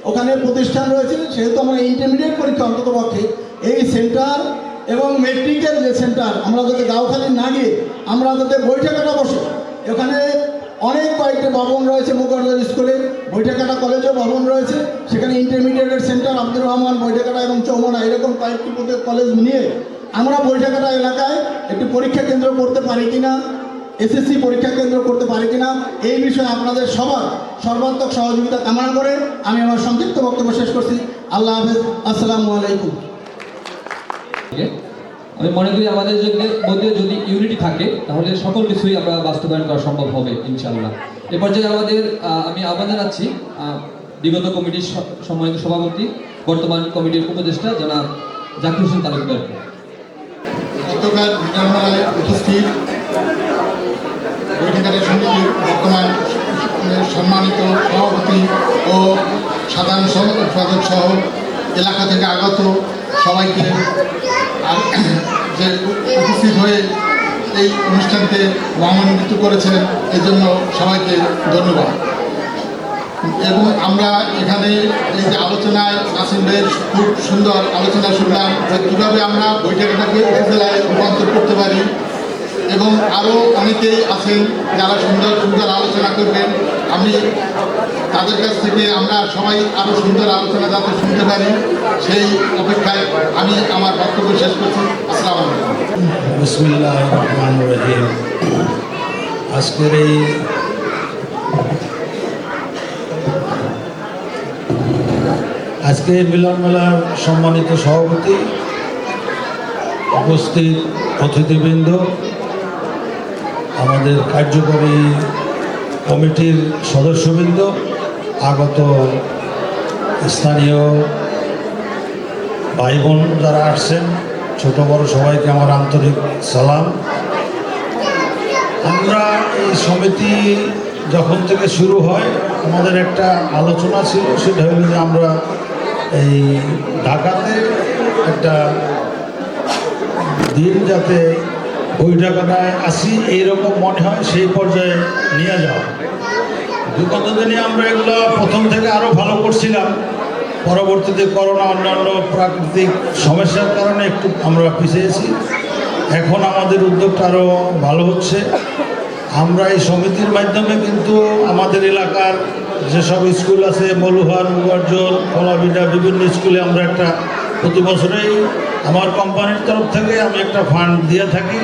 ওখানে প্রতিষ্ঠান রয়েছে। সেহেতু আমরা ইন্টারমিডিয়েট পরীক্ষা অন্তত পক্ষে এই সেন্টার এবং মেট্রিকের যে সেন্টার, আমরা যাতে গাঁওখালি না গিয়ে আমরা যাতে বৈঠাকাটা বসে, এখানে অনেক কয়েকটি ভবন রয়েছে, মুগর্দার স্কুলে, বৈঠাকাটা কলেজও ভবন রয়েছে, সেখানে ইন্টারমিডিয়েটের সেন্টার আব্দুর রহমান, বৈঠাকাটা এবং চৌমনা এরকম কয়েকটি কলেজ নিয়ে আমরা বৈঠাকাটা এলাকায় একটি পরীক্ষা কেন্দ্র করতে পারি কিনা, এসএসসি পরীক্ষা কেন্দ্র করতে পারি কিনা, এই বিষয়ে আপনাদের সবার সর্বাত্মক সহযোগিতা কামনা করে আমি আমার সংক্ষিপ্ত বক্তব্য শেষ করছি। আল্লাহ হাফেজ, আসসালামু আলাইকুম। আমি মনে করি আমাদের মধ্যে যদি ইউনিটি থাকে তাহলে সকল কিছুই আমরা বাস্তবায়ন করা সম্ভব হবে ইনশাআল্লাহ। এ পর্যায়ে আমি আহ্বান জানাচ্ছি বিগত কমিটির সম্মানিত সভাপতি, বর্তমান কমিটির উপদেষ্টা জনাব জাকির হোসেন তালুকদারকে। গতকাল বিধানসভায় উপস্থিত বৈঠকের সমিতির বর্তমান সম্মানিত সভাপতি ও সাধারণ সম্পাদক সহ এলাকা থেকে আগত সবাইকে যে উপস্থিত হয়ে এই অনুষ্ঠানকে মহামান্বিত করেছেন, এই জন্য সবাইকে ধন্যবাদ। এবং আমরা এখানে এই যে আলোচনায় নাসিম ভাইয়ের খুব সুন্দর আলোচনা শুনলাম যে কীভাবে আমরা বৈঠকটাকে উপজেলায় রূপান্তর করতে পারি, এবং আরও অনেকেই আছেন যারা সুন্দর সুন্দর আলোচনা করবেন। আমি তাদের কাছ থেকে আমরা সবাই আরও সুন্দর আলোচনা যাতে শুনতে পারি সেই অপেক্ষায় আমি আমার বক্তব্য শেষ করছি। আসসালামু আলাইকুম। বিসমিল্লাহির রহমানির রহিম। আজকের এই মিলন মেলার সম্মানিত সভাপতি, উপস্থিত অতিথিবৃন্দ, আমাদের কার্যকরী কমিটির সদস্যবৃন্দ, আগত স্থানীয় ভাই বোন যারা আসছেন, ছোট বড় সবাইকে আমার আন্তরিক সালাম। আমরা এই সমিতি যখন থেকে শুরু হয় আমাদের একটা আলোচনা ছিল, সেটা হলো যে আমরা এই ঢাকাতে একটা দিন যাতে বৈঠকটায় আসি এইরকম মনে হয় সেই পর্যায়ে নিয়ে যাওয়া। বিগত দিনে আমরা এগুলো প্রথম থেকে আরও ভালো করছিলাম, পরবর্তীতে করোনা অন্যান্য প্রাকৃতিক সমস্যার কারণে একটু আমরা পিছিয়েছি। এখন আমাদের উদ্যোগটা আরও ভালো হচ্ছে। আমরা এই সমিতির মাধ্যমে কিন্তু আমাদের এলাকার যেসব স্কুল আছে, মলুহার, মুগারজোর, কলাবিডা, বিভিন্ন স্কুলে আমরা একটা প্রতি বছরেই আমার কোম্পানির তরফ থেকে আমি একটা ফান্ড দিয়ে থাকি,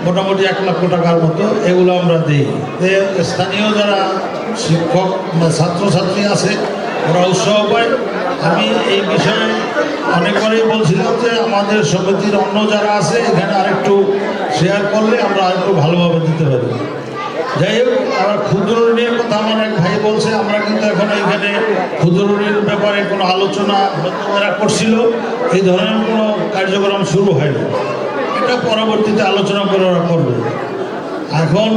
মোটামুটি 1 লক্ষ টাকার মতো, এগুলো আমরা দিই। স্থানীয় যারা শিক্ষক ছাত্রছাত্রী আছে ওরা উৎসাহ পায়। আমি এই বিষয়ে অনেকবারই বলছিলাম যে আমাদের সমিতির অন্য যারা আছে এখানে আরেকটু শেয়ার করলে আমরা আরেকটু ভালোভাবে দিতে পারি। যাই হোক, আবার ক্ষুদ্র ঋণের কথা আমার এক ভাই বলছে, আমরা কিন্তু এখন এইখানে ক্ষুদ্র ঋণ ব্যাপারে কোনো আলোচনা যারা করছিল এই ধরনের কোনো কার্যক্রম শুরু হয়নি, এটা পরবর্তীতে আলোচনা করে ওরা করবে। এখন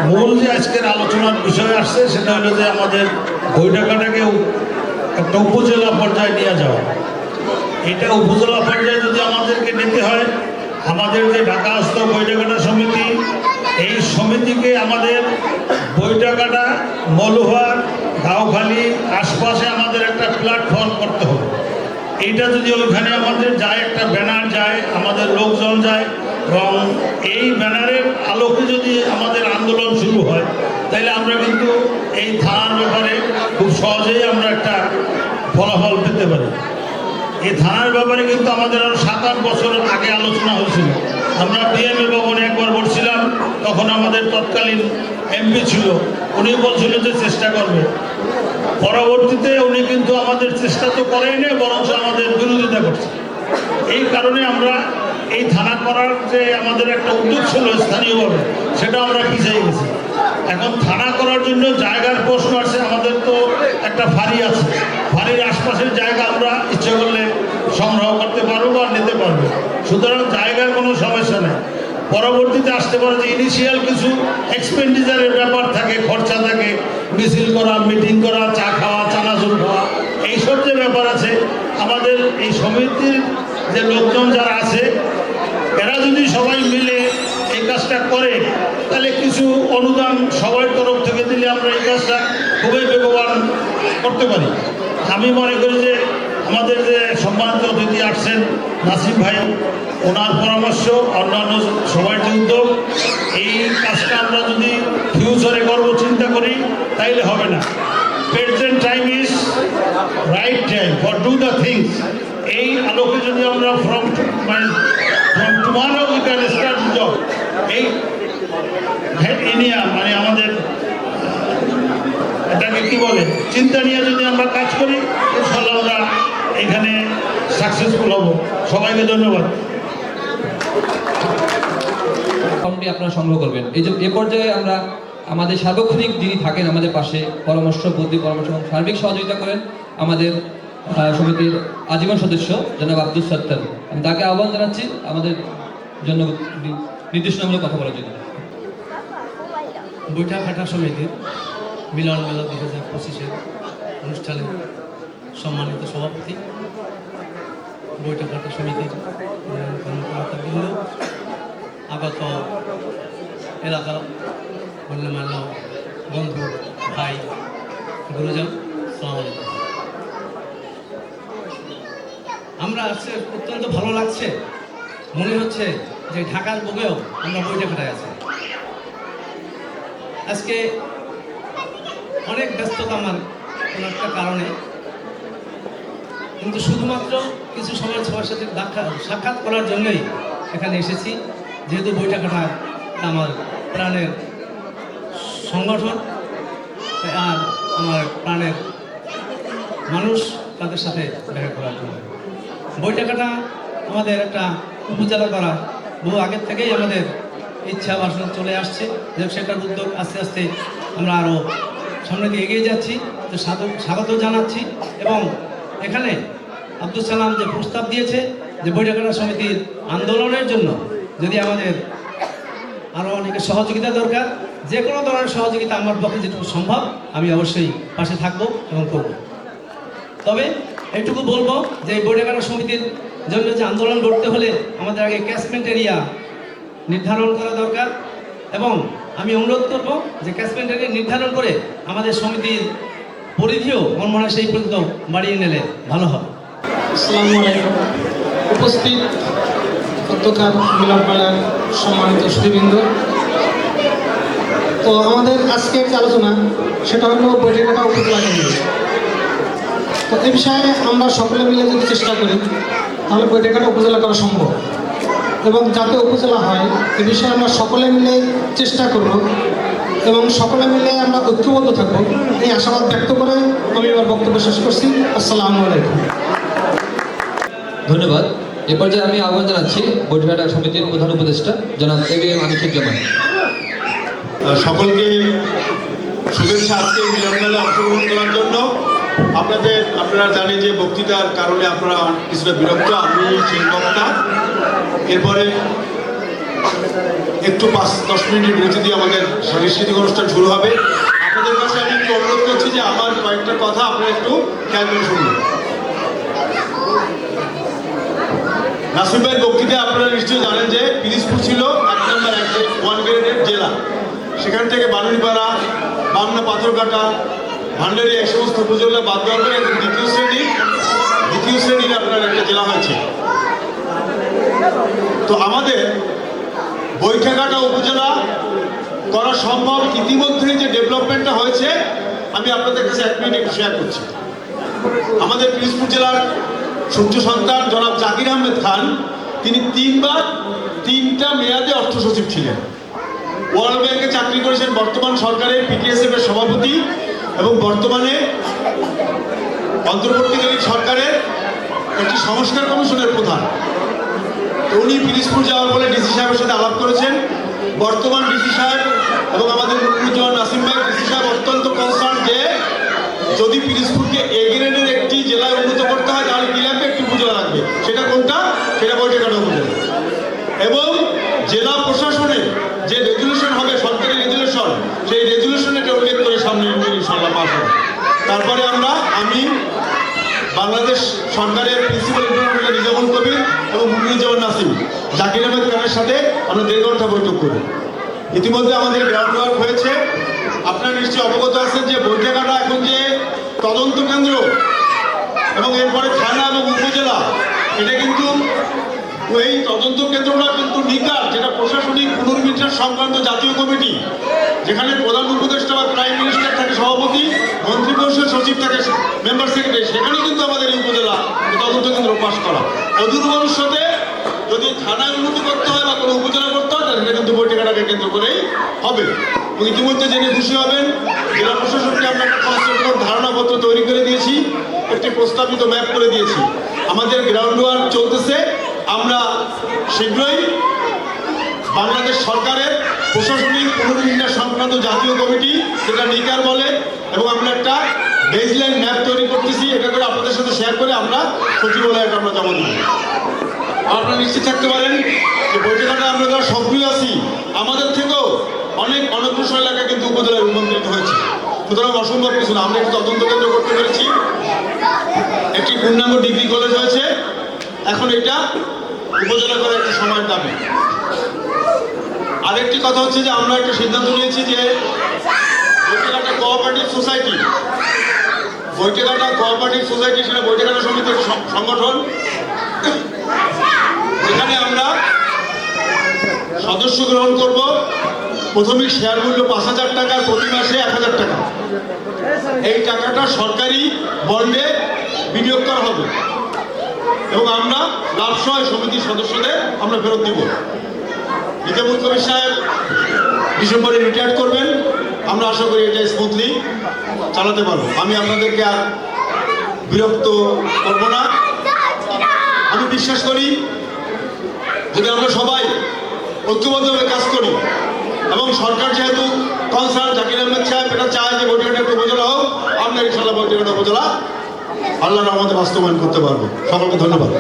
মূল যে আজকের আলোচনার বিষয় আসছে সেটা হলো যে আমাদের বৈঠকটাকে একটা উপজেলা পর্যায়ে নিয়ে যাওয়া। এটা উপজেলা পর্যায়ে যদি আমাদেরকে নিতে হয়, আমাদের যে ঢাকাস্থ বৈঠকটা সমিতি, এই সমিতিকে আমাদের বৈঠকটা মলুহার, গাঁওখালি আশপাশে আমাদের একটা প্ল্যাটফর্ম করতে হবে। এইটা যদি ওইখানে আমাদের যায়, একটা ব্যানার যায়, আমাদের লোকজন যায়, এবং এই ব্যানারের আলোকে যদি আমাদের আন্দোলন শুরু হয়, তাহলে আমরা কিন্তু এই থানার ব্যাপারে খুব সহজেই আমরা একটা ফলাফল পেতে পারি। এই থানার ব্যাপারে কিন্তু আমাদের আরো 7-8 বছর আগে আলোচনা হয়েছিল। আমরা বিএমএ ভবনে একবার বলছিলাম, তখন আমাদের তৎকালীন এমপি ছিল, উনি বলছিল যে চেষ্টা করবে। পরবর্তীতে উনি কিন্তু আমাদের চেষ্টা তো করেই না, বরঞ্চ আমাদের বিরোধিতা করছে। এই কারণে আমরা এই থানা করার যে আমাদের একটা উদ্যোগ ছিল স্থানীয়ভাবে, সেটা আমরা পিছিয়ে গেছি। এখন থানা করার জন্য জায়গার প্রশ্ন আছে। আমাদের তো একটা ফাঁড়ি আছে, ফাঁড়ির আশপাশের জায়গা আমরা ইচ্ছে করলে সংগ্রহ করতে পারবো বা নিতে পারবো, সুতরাং জায়গার কোনো সমস্যা নেই। পরবর্তীতে আসতে পারে যে ইনিশিয়াল কিছু এক্সপেন্ডিচারের ব্যাপার থাকে, খরচা থাকে, মিছিল করা, মিটিং করা, চা খাওয়া, চানাচুর খাওয়া, এইসব যে ব্যাপার আছে। আমাদের এই সমিতির যে লোকজন যারা আছে, এরা যদি সবাই মিলে এই কাজটা করে, তাহলে কিছু অনুদান সবার তরফ থেকে দিলে আমরা এই কাজটা খুবই বেগবান করতে পারি। আমি মনে করি যে আমাদের যে সম্মানিত অতিথি আসছেন নাসিম ভাই, ওনার পরামর্শ, অন্যান্য সবার যে উদ্যোগ, এই কাজটা আমরা যদি ফিউচারে করব চিন্তা করি, তাইলে হবে না। Present time is right time for do the things. এই আলোকে যদি আমরা from tomorrow we can start job, এই মানে আমাদের এটাকে কি বলে, চিন্তা নিয়ে যদি আমরা কাজ করি, ইনশাআল্লাহ আমরা এখানে সাকসেসফুল হব। সবাইকে ধন্যবাদ। আপনারা সংগ্রহ করবেন। এই যে এ পর্যায়ে আমরা আমাদের সার্বক্ষণিক যিনি থাকেন আমাদের পাশে, পরামর্শ, বুদ্ধি পরামর্শ এবং সার্বিক সহযোগিতা করেন আমাদের সমিতির আজীবন সদস্য জনাব আব্দুল সত্তার। আমি তাকে আহ্বান জানাচ্ছি আমাদের জন্য নির্দেশনামূলক কথা বলার জন্য। বৈঠাঘাটা সমিতির মিলন মেলা 2025-এর অনুষ্ঠানে সম্মানিত সভাপতি, বৈঠাঘাটা সমিতির কর্মকর্তাবৃন্দ, আগত এলাকার গণ্যমান্য বন্ধু, ভাই, গুরুজন, আসসালামু আলাইকুম। আমরা আজকে অত্যন্ত ভালো লাগছে, মনে হচ্ছে যে ঢাকার বুকেও আমরা বৈঠাঘাটায় আছি। আজকে অনেক ব্যস্ততা আমার কোনো একটা কারণে, কিন্তু শুধুমাত্র কিছু সময় সবার সাথে সাক্ষাৎ করার জন্যই এখানে এসেছি। যেহেতু বৈঠাঘাটা আমার প্রাণের সংগঠন আর আমার প্রাণের মানুষ, তাদের সাথে দেখা করার জন্য। বৈঠাঘাটা আমাদের একটা উপজেলা করা বহু আগের থেকেই আমাদের ইচ্ছা বাসনা চলে আসছে, যে সেটার উদ্যোগ আস্তে আস্তে আমরা আরও সামনে দিয়ে এগিয়ে যাচ্ছি। তো স্বাগত জানাচ্ছি। এবং এখানে আব্দুল সালাম যে প্রস্তাব দিয়েছে যে বৈঠাঘাটা সমিতির আন্দোলনের জন্য যদি আমাদের আরও অনেকের সহযোগিতা দরকার, যে কোনো ধরনের সহযোগিতা আমার পক্ষে যেটুকু সম্ভব আমি অবশ্যই পাশে থাকবো এবং করব। তবে এইটুকু বলবো যে এই বৈঠাঘাটা সমিতির জন্য যে আন্দোলন করতে হলে আমাদের আগে ক্যাচমেন্ট এরিয়া নির্ধারণ করা দরকার, এবং আমি অনুরোধ করবো যে ক্যাচমেন্ট এরিয়া নির্ধারণ করে আমাদের সমিতির পরিধিও আমার মনে হয় সেই পর্যন্ত বাড়িয়ে নিলে ভালো হবে। আসসালামু আলাইকুম। উপস্থিত গতকাল মিলন মেলার সম্মানিত সুধীবৃন্দ, তো আমাদের আজকের যে আলোচনা সেটা হলো বৈঠাঘাটা উপজেলা কেন্দ্র। তো এই বিষয়ে আমরা সকলে মিলে যদি চেষ্টা করি তাহলে বৈঠাঘাটা উপজেলা করা সম্ভব, এবং যাতে উপজেলা হয় এ বিষয়ে আমরা সকলে মিলে চেষ্টা করব এবং সকলে মিলে আমরা ঐক্যবদ্ধ থাকবো, এই আশাবাদ ব্যক্ত করে আমি আমার বক্তব্য শেষ করছি। আসসালামু আলাইকুম। ধন্যবাদ। এ পর্যায়ে আমি আহ্বান জানাচ্ছি বৈঠাঘাটা সমিতির প্রধান উপদেষ্টা জনাব এবিএম আনিসুজ্জামান। সকলকে শুভেচ্ছা আজকে মিলন মেলায় অংশগ্রহণ করার জন্য। আপনারা জানেন যে বক্তৃতার কারণে আপনারা কিছুটা বিরক্ত, আমি সেই বক্তা। এরপরে একটু 5-10 মিনিটের বিরতি দিয়ে আমাদের সাংস্কৃতিক অনুষ্ঠান শুরু হবে। আপনাদের কাছে আমি একটু অনুরোধ করছি যে আমার কয়েকটা কথা আপনারা একটু খেয়াল করে শুনবেন। নাসিম ভাইয়ের বক্তৃতায় আপনারা নিশ্চয়ই জানেন যে পিরিজপুর ছিল 1 নম্বর 1 গ্রেডের জেলা। সেখান থেকে বানুড়িপাড়া, বামনা, পাথরঘাটা, ভান্ডারি এই সমস্ত উপজেলা বাদ দেওয়ার পরে দ্বিতীয় শ্রেণীর আপনার একটা জেলা হয়েছে। তো আমাদের বৈঠাঘাটা উপজেলা করা সম্ভব। ইতিমধ্যেই যে ডেভেলপমেন্টটা হয়েছে আমি আপনাদের কাছে 1 মিনিট একটু শেয়ার করছি। আমাদের পিরিজপুর জেলার সূর্য সন্তান জনাব জাকির আহমেদ খান, তিনি 3 বার 3টা মেয়াদে অর্থ সচিব ছিলেন। ওয়ার্ল্ড ব্যাংকে চাকরি করেছেন, বর্তমান সরকারের পিটিএসএফ এর সভাপতি এবং বর্তমানে অন্তর্বর্তীকালীন সরকারের একটি সংস্কার কমিশনের প্রধান। উনি পিরিজপুর যাওয়ার পরে ডিসি সাহেবের সাথে আলাপ করেছেন। বর্তমান ডিসি সাহেব এবং আমাদের মুকুজ্জামান নাসিম ভাই, ডিসি সাহেব অত্যন্ত কনসার্ন যে যদি পিরিজপুরকে এ গ্রেডের একটি জেলায় উন্নত করতে হয় তাহলে কি লাগবে? একটি উপজেলা লাগবে। সেটা কোনটা? সেটা বৈঠকঘাটা উপজেলা। এবং জেলা প্রশাসনে যে রেজুলেশন হবে, সরকারি রেজুলেশন, সেই রেজুলেশনকে উল্লেখ করে সামনে ইনশাআল্লাহ পাস হবে। তারপরে আমি বাংলাদেশ সরকারের প্রিন্সিপাল ইঞ্জিনিয়ার নিজামুল কবির এবং মুকুজ্জামান নাসিম, জাকির আহমেদ খানের সাথে আমরা 1.5 ঘন্টা বৈঠক করি। ইতিমধ্যে আমাদের গ্রাউন্ড ওয়ার্ক হয়েছে। আপনারা নিশ্চয়ই অবগত আছেন যে বৈঠকঘাটা এখন যে তদন্ত কেন্দ্র এবং এরপরে থানা এবং উপজেলা, এটা কিন্তু এই তদন্ত কেন্দ্রটা কিন্তু নিকার, যেটা প্রশাসনিক পুনর্বিন্যাস সংক্রান্ত জাতীয় কমিটি, যেখানে প্রধান উপদেষ্টা বা প্রাইম মিনিস্টার থাকে সভাপতি, মন্ত্রিপরিষদ সচিব থাকে মেম্বার সেক্রেটারি, সেখানে কিন্তু আমাদের এই উপজেলা তদন্ত কেন্দ্র পাশ করা। অদূর ভবিষ্যতে যদি থানায় উন্নতি করতে হয় বা কোনো উপজেলা করতে হয় তাহলে সেটা কিন্তু বৈঠকঘাটাকে কেন্দ্র করেই হবে। এবং ইতিমধ্যে জেনে খুশি হবেন, জেলা প্রশাসনকে আমরা একটা কনসেপ্ট ধারণাপত্র তৈরি করে দিয়েছি, একটি প্রস্তাবিত ম্যাপ করে দিয়েছি। আমাদের গ্রাউন্ড ওয়ার্ক চলতেছে। আমরা শীঘ্রই বাংলাদেশ সরকারের প্রশাসনিক পুনর্বিন্যাস সংক্রান্ত জাতীয় কমিটি, যেটা নিকার বলে, এবং আমরা একটা বেসলাইন ম্যাপ তৈরি করতেছি। এটা করে আপনাদের সাথে শেয়ার করে আমরা সচিবালয়ে আমরা জমা দিব। আপনারা নিশ্চিত থাকতে পারেন যে বৈঠকঘাটা আমরা যারা সক্রিয় আছি, আমাদের থেকেও অনেক অনগ্রসর এলাকা কিন্তু উপজেলায় রূপান্তরিত হয়েছে। সুতরাং অসম্ভব কিছু না। আমরা একটি তদন্ত কেন্দ্র করতে পেরেছি, একটি পূর্ণাঙ্গ ডিগ্রি কলেজ হয়েছে। এখন এটা উপজেলা করে একটা সময়ের দাবি। আরেকটি কথা হচ্ছে যে আমরা একটা সিদ্ধান্ত নিয়েছি যে বৈঠকঘাটা কোঅপারেটিভ সোসাইটি, সেটা বৈঠকঘাটা সমিতির সংগঠন, যেখানে আমরা সদস্য গ্রহণ করব। প্রাথমিক শেয়ার মূল্য 5,000 টাকা, প্রতি মাসে 1,000 টাকা। এই টাকাটা সরকারি বন্ডে বিনিয়োগ করা হবে এবং আমরা লাভ সহ সমিতির সদস্যদের আমরা ফেরত দিব। নিজামুল কবির সাহেব ডিসেম্বরে রিটায়ার করবেন। আমরা আশা করি এটা স্মুথলি চালাতে পারবো। আমি আপনাদেরকে আর বিরক্ত করব না। আমি বিশ্বাস করি যদি আমরা সবাই ঐক্যবদ্ধভাবে কাজ করি এবং সরকার যেহেতু কনসার্ন, জাকির আহমেদ সাহেব এটা চায় যে বৈঠকঘাটা একটা উপজেলা হোক, আমরা ইনশাআল্লাহ বৈঠকঘাটা উপজেলা আল্লাহর রহমতে বাস্তবায়ন করতে পারবো। সকলকে ধন্যবাদ।